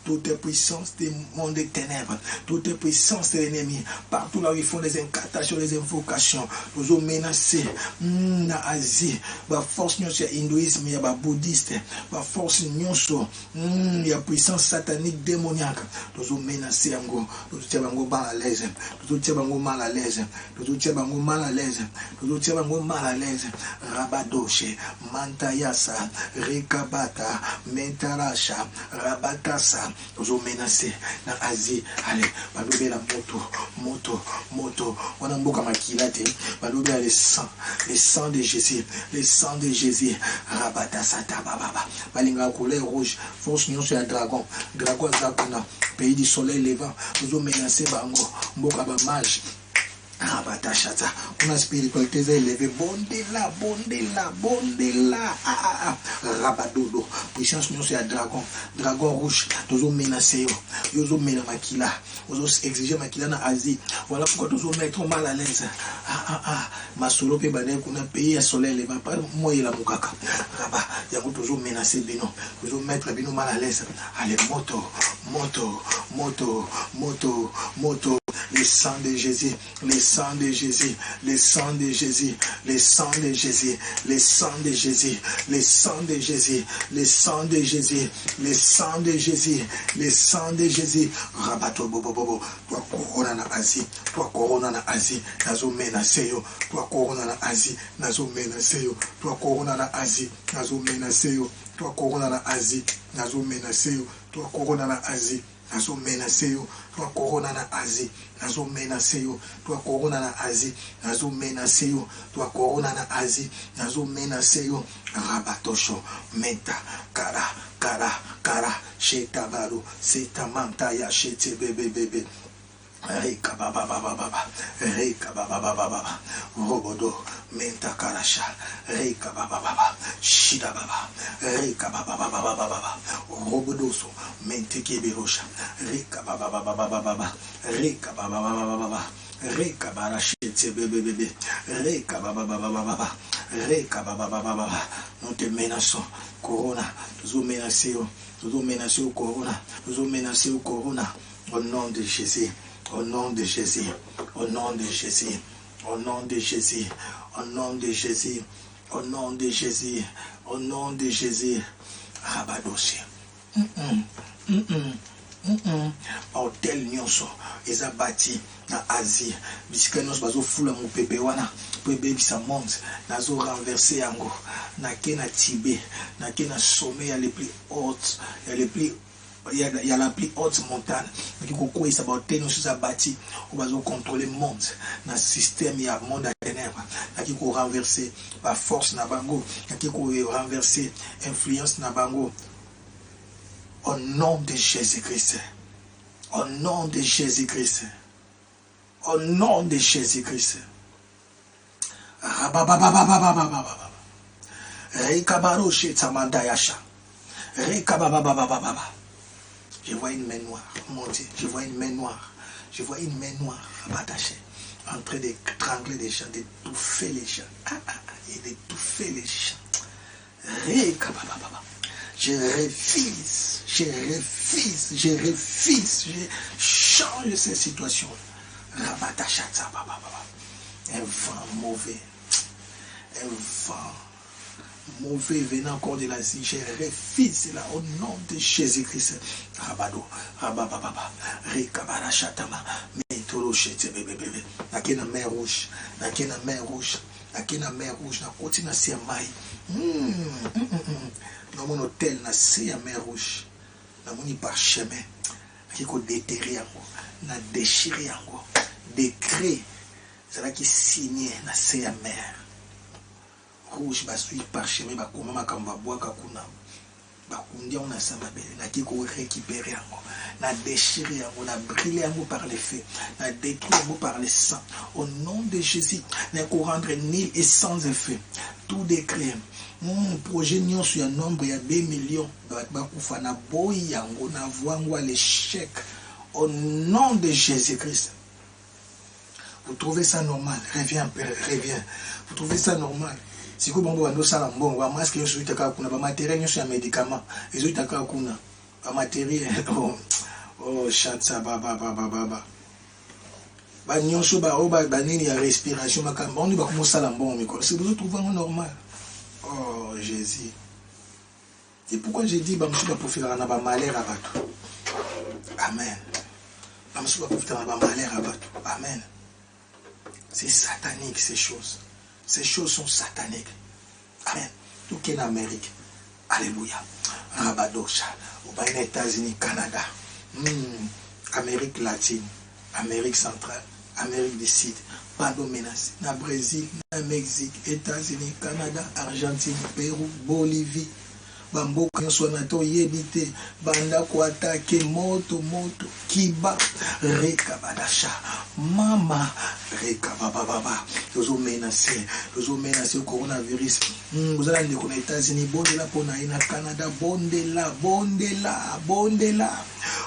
toutes les puissances des mondes des ténèbres, toutes les puissances de l'ennemi, partout là où ils font des incantations, des invocations, nous ont menacé, na Asie, la force nous c'est hindouisme, il y a bouddhiste, la force nous il y a puissance satanique démoniaque, nous ont menacé ango, nous avons mal à l'aise, nous avons mal à l'aise, nous avons mal à l'aise, nous avons mal à l'aise, Rabadoche, Mantayasa, Rekabata, Mentarasha, Rabatasa, nous ont menacé dans Asie, allez, balobé la moto, on a beaucoup makilate, balobé le sang de Jésus, le sang de Jésus, Rabatasa tababa, balinga couleur rouge, force union sur un dragon zakuna, pays du soleil levant, nous ont menacé bango, mboka ba mage. Rabatachata, on a spiritualité élevée, bondela, rabadodo, puissance nous c'est un dragon rouge, nous avons menacé, nous avons menacé Makila, nous avons exigé Makila dans Asie, voilà pourquoi nous avons mettre mal à l'aise, ma solo pe bané qu'on a payé à soleil, les va pas moi la mukaka, rabat, il y a toujours menacé Bino, nous avons mettre Bino mal à l'aise, allez moto, le sang de Jésus, le sang de Jésus, le sang de Jésus, le sang de Jésus, le sang de Jésus, le sang de Jésus, le sang de Jésus, le sang de Jésus, le sang de Jésus, rabato bobo, toi corona na Asie, toi corona na Asie, nazo menacé yo, toi corona na Asie, nazo menacé yo, toi corona na Asie, nazo menacé yo, toi corona na Asie, nazo menacé yo, toi corona na Asie. Nazo menacé yo, toi corona na Asie, nazo menacé yo, toi corona na Asie, nazo menacé yo, toi corona na Asie, nazo menacé yo, rabatosho, menta, kara, sheta balu, seta mantaya, shete bebe. Reka baba, robodo, menta karasha, reka baba, shida baba, reka baba, robodoso, mente keberosha, reka baba, reka baba, reka barachete bebe, reka baba, nous te menaçons, corona, nous menacés au corona, nous menacés au corona, au nom de Jésus. Au nom de Jésus, au nom de Jésus, au nom de Jésus, au nom de Jésus, au nom de Jésus, au nom de Jésus, Rabadosi. Hôtel Nyonso, ils ont bâti dans Asie, puisque nous avons foulé mon pépé wana, pépé qui monte, nous avons renversé Ango, na Tibet, na sommet, il y a les plus hautes, il y a la plus haute montagne qui est bâti on va contrôler le monde dans le système il y a le monde à ténèbres qui est renversé par force na bango qui est renversé influence na bango au nom de Jésus-Christ au nom de Jésus-Christ au nom de Jésus-Christ je vois une main noire monter, je vois une main noire attachée, en train d'étrangler les gens, d'étouffer les gens, et d'étouffer les gens. Je change cette situation. Un vent mauvais, mauvais venant encore de l'Asie, je refuse cela au nom de Jésus-Christ. Rabado, Rabababa, Rikabara Chatama, Metoro Chete bébé, Nakena mer rouge, Nakena mer rouge, Nakena mer rouge, Nakotina Siamai. Dans mon hôtel, na Sia mer rouge, dans mon parchemin, qui ko déterré encore, na déchiré encore, décret C'est là qui signe na se ya mer. Rouge basui parchemin bakoma makamba boaka kuna. Bakundi on a ça mabele na ki ko récupérer yango. Na déchirer yango, na brûler yango par les feux, na détruire yango par le sang. Au nom de Jésus, na ko rendre nul et sans effet. Tout décret. Mon projet n'y sur un nombre il y a 2 millions. Bakufa na boy yango na voango à l'échec. Au nom de Jésus-Christ. Vous trouvez ça normal? Reviens, reviens. Vous trouvez ça normal? Si vous avez ça, bon, masque, vous avez matériel, vous avez médicaments, vous avez matériel. Oh, chat, ça, baba. Nyonso ba oba banini ya respiration makamba on ba comme ça bon mais c'est vous trouvez normal. Oh Jésus. Et pourquoi j'ai dit ba monsieur ba profiter na ba malheur à bato. Amen. Ba monsieur ba profiter na ba malheur à bato. Amen. C'est satanique ces choses. Ces choses sont sataniques. Amen. Tout qui est en Amérique. Alléluia. Rabadosha. Aux États-Unis, Canada. Amérique latine. Amérique centrale. Amérique du Sud. Pas de menace. Na Brésil, na Mexique, États-Unis, Canada, Argentine, Pérou, Bolivie. Bambo nyonso na to yebite banda ko attaquer moto kiba reka badasha mama reka baba tozo menacer coronavirus vous allez les aux États-Unis bondela pona ina Canada bondela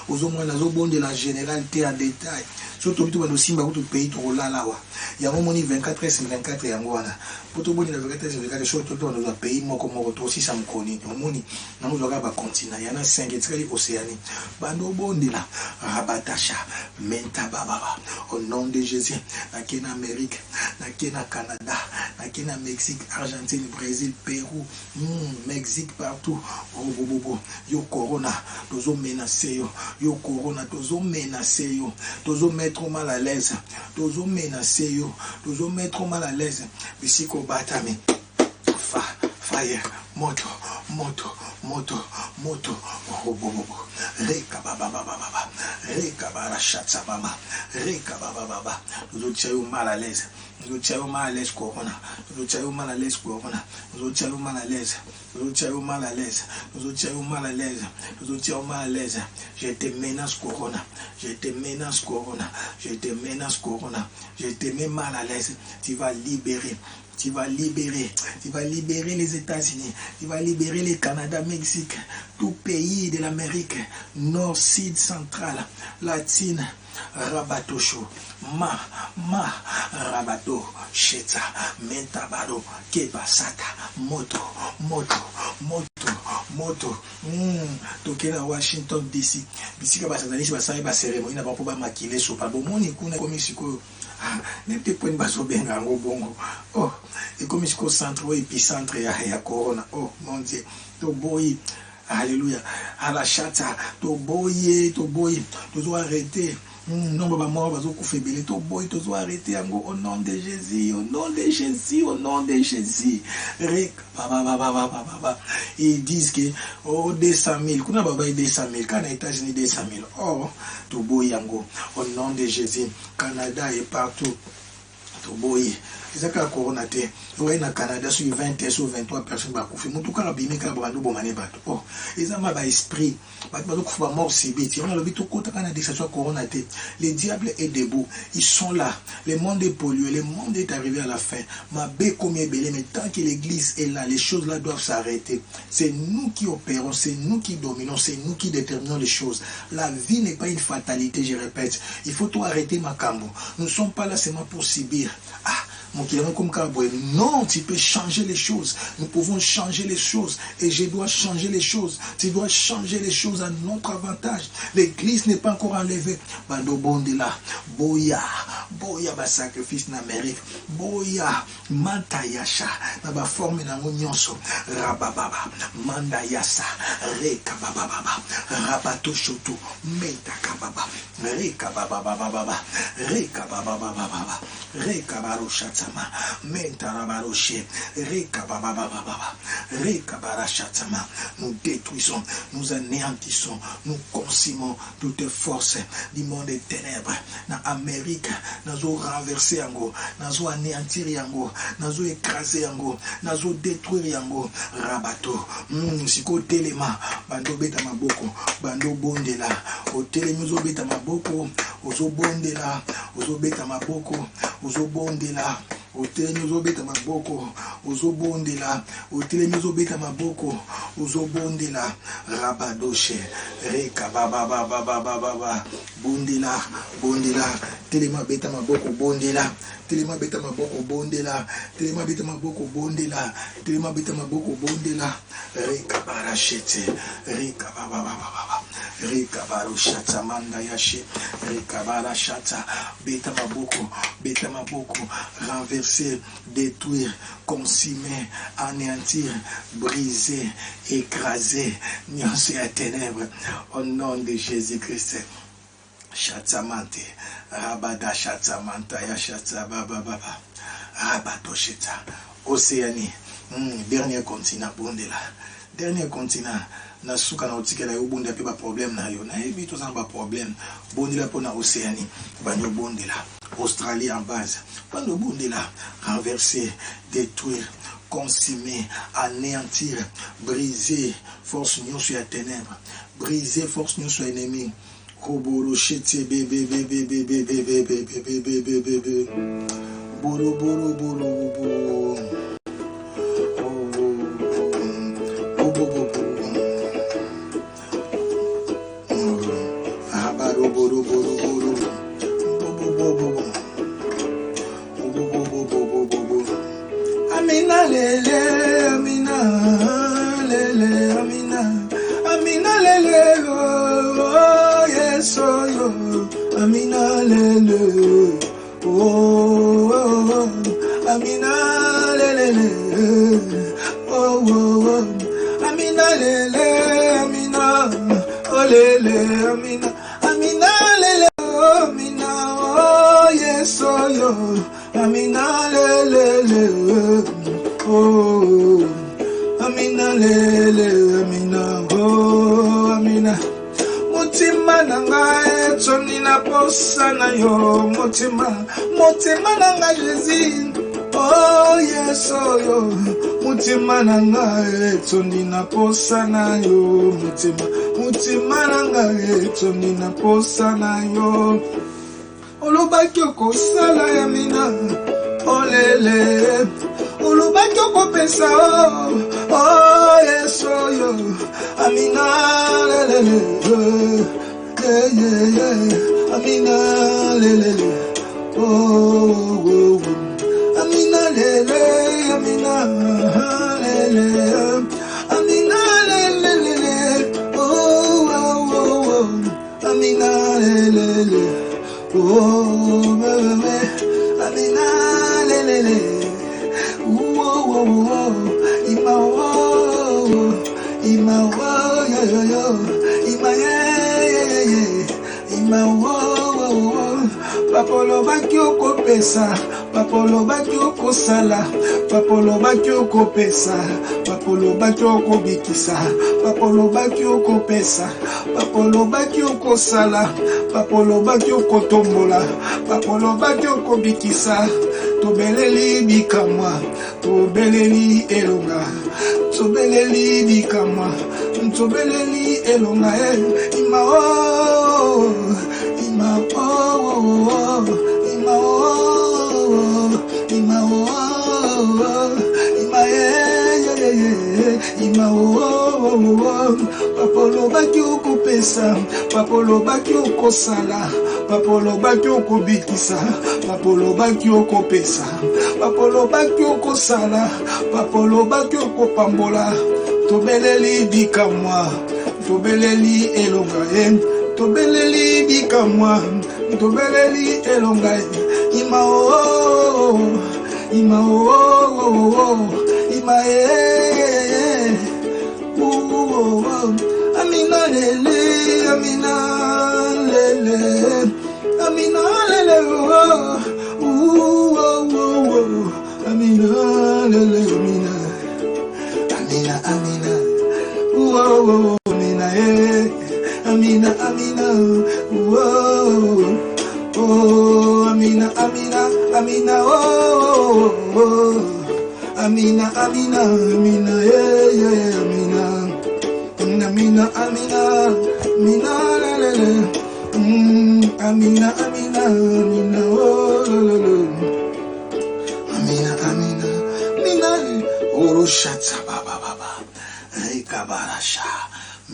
ozo mwana zo bondela général te en détail surtout tout bando simba tout pays to lalawa ya moni 24/24 yango wana poto boni na 24/24 surtout to dans pays moko to si sam koni moni na nous ba continent yana 5 etikali Océanie bando bondela rabatasha menta baba au nom de Jésus na kena Amérique na kena Canada na kena Mexique Argentine Brésil Pérou Mexique partout yo corona tozo menacer yo corona tozo menacer yo tozo mettre mal à l'aise tozo menacer yo tozo mettre mal à l'aise bisiko batami fire moto reka baba chatsa mama reka baba nous tchayo mal à l'aise corona nous tchayo mal à l'aise corona nous tchayo mal à l'aise je te menace corona je te mets mal à l'aise tu vas libérer les États-Unis, tu vas libérer les Canada, Mexique, tout pays de l'Amérique, nord, sud, centrale, latine, Rabatosho, Rabato, Shetza, Mentabado, Kebasata, Moto, Tokena Washington DC, Bisika Basatanis Basai Baseremo, il n'a pas pu maquiller sur pas bon, moni kuna comme siko. Ne te point baso benga bongo. Oh, et comme siko centre épicentre ya corona. Oh mon Dieu, to boy. Alléluia. À la chata, to boy, to dois arrêter. Non, bah, moi, baso koufebele, to dois arrêter au nom de Jésus, Rek, baba. Ils disent que, 200 000, kuna baba 200 000, quand les États-Unis 200 000, oh, to boy yango, au nom de Jésus, Canada et partout, to boy. C'est ça corona te ouais na Canada sur 20 sur 23 personnes ba kufi mutu kala bimeka brando bomane bato oh ezama ba esprit bato bato kufa mort sibiti on a le bito kota kana de ça soit corona te le diable est debout ils sont là le monde est pollué le monde est arrivé à la fin ma bé comme belé mais tant que l'église est là les choses là doivent s'arrêter c'est nous qui opérons c'est nous qui dominons c'est nous qui déterminons les choses la vie n'est pas une fatalité je répète il faut tout arrêter Makambo nous ne sommes pas là seulement pour subir non, tu peux changer les choses. Nous pouvons changer les choses. Et je dois changer les choses. Tu dois changer les choses à notre avantage. L'église n'est pas encore enlevée. Bando Bondela, Boya, ba sacrifice en Amérique. Boya, Mantayasha, Naba forme na nyonso. Rabababa, Mandayasa, Reka Baba, Rabato Shoto, Metakababa, Reka Baba, Reka Baba, Reka Barushatsama, Mentarabaroshe, Reka Baba, Reka Barashatsama. Nous détruisons, nous anéantissons, nous consumons toutes les forces du monde des ténèbres. Dans l'Amérique, dans nazo renverser yango, nazo anéantir yango, nazo écraser yango, nazo détruire yango. Rabato, siko telema, bando beta maboko, bando bondela, o telemi ozo beta maboko, ozo bondela, ozo beta maboko, ozo bondela. Otelemi ozobeta maboko, ozobondela, otelemi ozobeta maboko, ozobondela, rabadoshe, reka baba baba baba baba, bondela, bondela, telema beta maboko, bondela, telema beta maboko, bondela, telema beta maboko, bondela, telema beta maboko, bondela, reka barashete, reka baba baba baba. Rika barushata manda yashi, rika barashata, beta maboko, renverser, détruire, consumer, anéantir, briser, écraser, nuancer à ténèbres, au nom de Jésus-Christ. Chatamante, rabada chatamanta yashata baba baba, rabatosheta, Océanie, dernier continent, bondela, dernier continent. Na suka na otikela yo bonde pe ba problème na yo na ebi to ça ba problème bondela po na Océanie banyo bondela Australie en base banyo bondela renverser détruire consumer anéantir briser force union sur la ténèbres briser force union sur l'ennemi koboro chete bébé bébé bébé bébé bébé bébé bébé bolo bolo bolo bolo Amina lele, amina lele, amina, amina lele, oh yes, oh yo, amina lele, oh, oh, amina lele, oh, oh, amina lele, amina, oh lele, amina, amina lele, oh, amina, oh yes, oh yo, amina lele, oh, amina lele, amina, oh, amina. Mutima nanga etoni na posa na yo, mutima nanga Jésus, oh yes, oh yo, mutima nanga etoni na posa na yo, mutima nanga etoni na posa na yo. Olubaki okosala ya mina, olele, olubaki okopesa, oh yes, oh yo, amina lele, yeah, yeah, yeah, amina lele, oh, oh, oh, amina lele, amina lele, amina lele, oh, oh, oh, oh, amina lele. Oh, baby, amina lele, oh, oh, oh, ima oh, ima oh, yo yo yo, ima yeah, ima oh, papolo baki okopesa, papolo baki okosala, papolo baki okopesa, papolo baki okobikisa, papolo baki okopesa, papolo baki okosala. Papolo baki okotombola, papolo baki okobikisa, tobeleli bikamwa, tobeleli elonga, tobeleli bikamwa, tobeleli elonga, ima oh, ima oh, ima oh, ima oh, ima ima oh, papolo baki okopesa, papolo baki okosala, papolo baki okobikisa, papolo baki okopesa, papolo baki okosala, papolo baki okopambola, tobeleli bikamwa, tobeleli elonga, tobeleli bikamwa, tobeleli elonga, ima oh, ima oh, ima amina lele, amina lele, amina lele, oh, oh, oh, amina lele, amina, amina, oh, amina, amina, amina, oh, oh, amina. Amina, Amina, Amina, oh, oh, oh. Amina, Amina, Amina, yeah, yeah, Amina. Amina, Amina, Amina, la, la, la. Amina, Amina, Amina, oh, la, la, la. Amina, Amina, Amina, oh, Shatsa, Baba, Baba, Rikabarasha,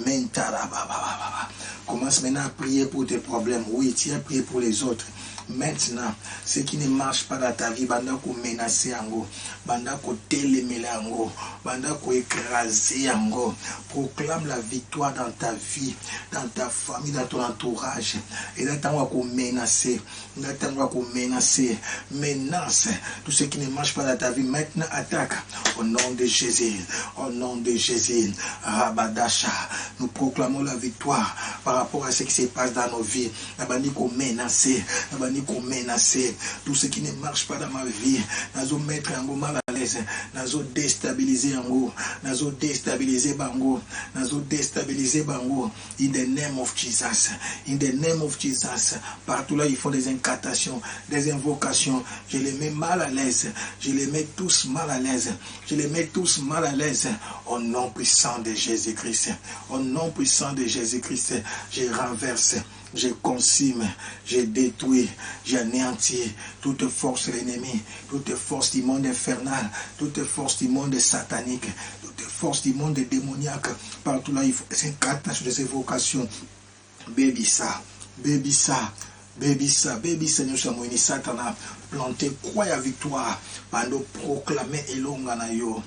Mentara, Baba, Baba. Commence maintenant à prier pour tes problèmes. Oui, tu as prié pour les autres. Maintenant, ce qui ne marche pas dans ta vie, banda ko menacer yango, banda ko télémele yango, banda ko écraser yango, proclame la victoire dans ta vie, dans ta famille, dans ton entourage. Et là, t'as ko menacer, là t'as ko menacer, menace tout ce qui ne marche pas dans ta vie. Maintenant, attaque au nom de Jésus, au nom de Jésus. Rabadasha, nous proclamons la victoire par rapport à ce qui se passe dans nos vies. Bandi ko menacer, qu'on menacer tout ce qui ne marche pas dans ma vie, nazo mettre en go mal à l'aise, nazo déstabiliser en go, nazo déstabiliser bango, nazo déstabiliser bango. In the name of Jesus, in the name of Jesus. Partout là, ils font des incantations, des invocations. Je les mets mal à l'aise, je les mets tous mal à l'aise, je les mets tous mal à l'aise. Au nom puissant de Jésus-Christ, au nom puissant de Jésus-Christ, je renverse, je consume, je détruis, j'anéantis toute force de l'ennemi, toute force du monde infernal, toute force du monde satanique, toute force du monde démoniaque. Partout là, il faut des des évocations. Baby ça, baby ça. Baby ça, nous sommes unis, Satan a planté quoi à victoire, bando proclamer elonga na yo.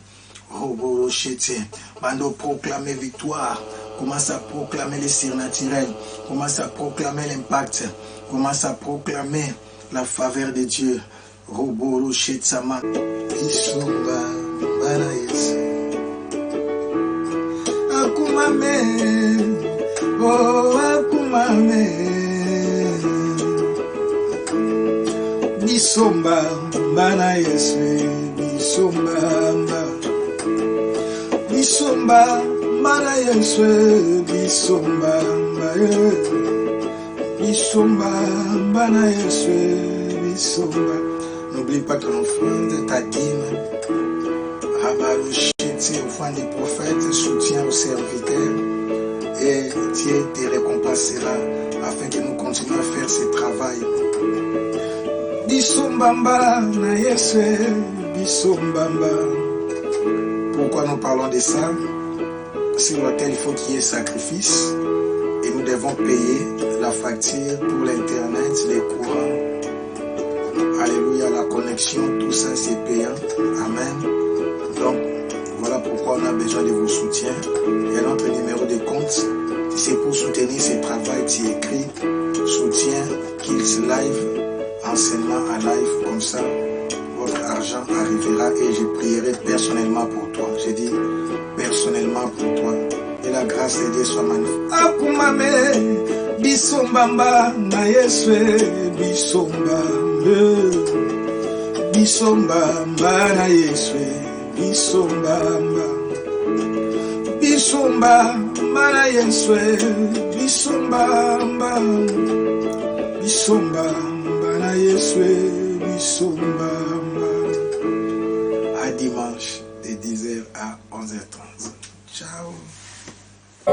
Robo chete, bando proclamer victoire, commence à proclamer les surnaturels, commence à proclamer l'impact, commence à proclamer la faveur de Dieu. Robo chete sama, isonga banaïs, akumame, oh akumame. Bisomba, bana Yesu, bisomba, bisomba, bana Yesu, bisomba, bisomba, bana Yesu, bisomba. N'oublie pas ton offrande, ta dîme, Rabaroucheti, offrande des prophètes, soutien aux serviteurs, et Dieu te récompensera afin que nous continuions à faire ce travail. Bisombamba na Yesu, bisombamba. Pourquoi nous parlons de ça? Sur l'autel, il faut qu'il y ait sacrifice et nous devons payer la facture pour l'internet, les courants. Alléluia, la connexion, tout ça c'est payant. Amen. Donc voilà pourquoi on a besoin de vos soutiens. Il y a notre numéro de compte. Si c'est pour soutenir ce travail, tu écris soutien Kills Live. Enseignement à live, comme ça, votre argent arrivera et je prierai personnellement pour toi. J'ai dit personnellement pour toi. Et la grâce de Dieu soit magnifique. Akumame, bisombamba, na Yesu, bisomba, bisombamba, na Yesu, bisombamba, bisombamba, na Yesu, bisombamba, bisombamba. À dimanche de 10h à 11h30. Ciao. Oh,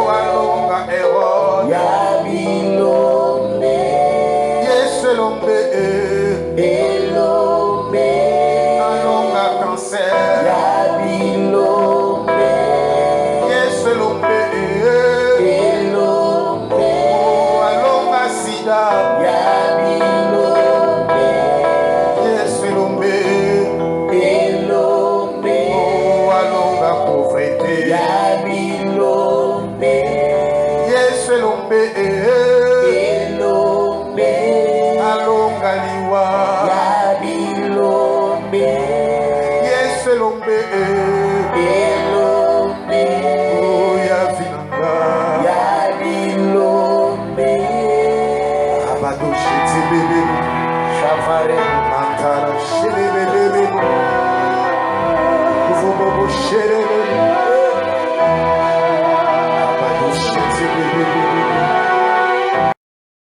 alonga, elombe elombe alongaliwa ya bilombe yes elombe elombe ya vinanga ya bilombe abado shiti bebe Shavare mantara shele bebe bobo shere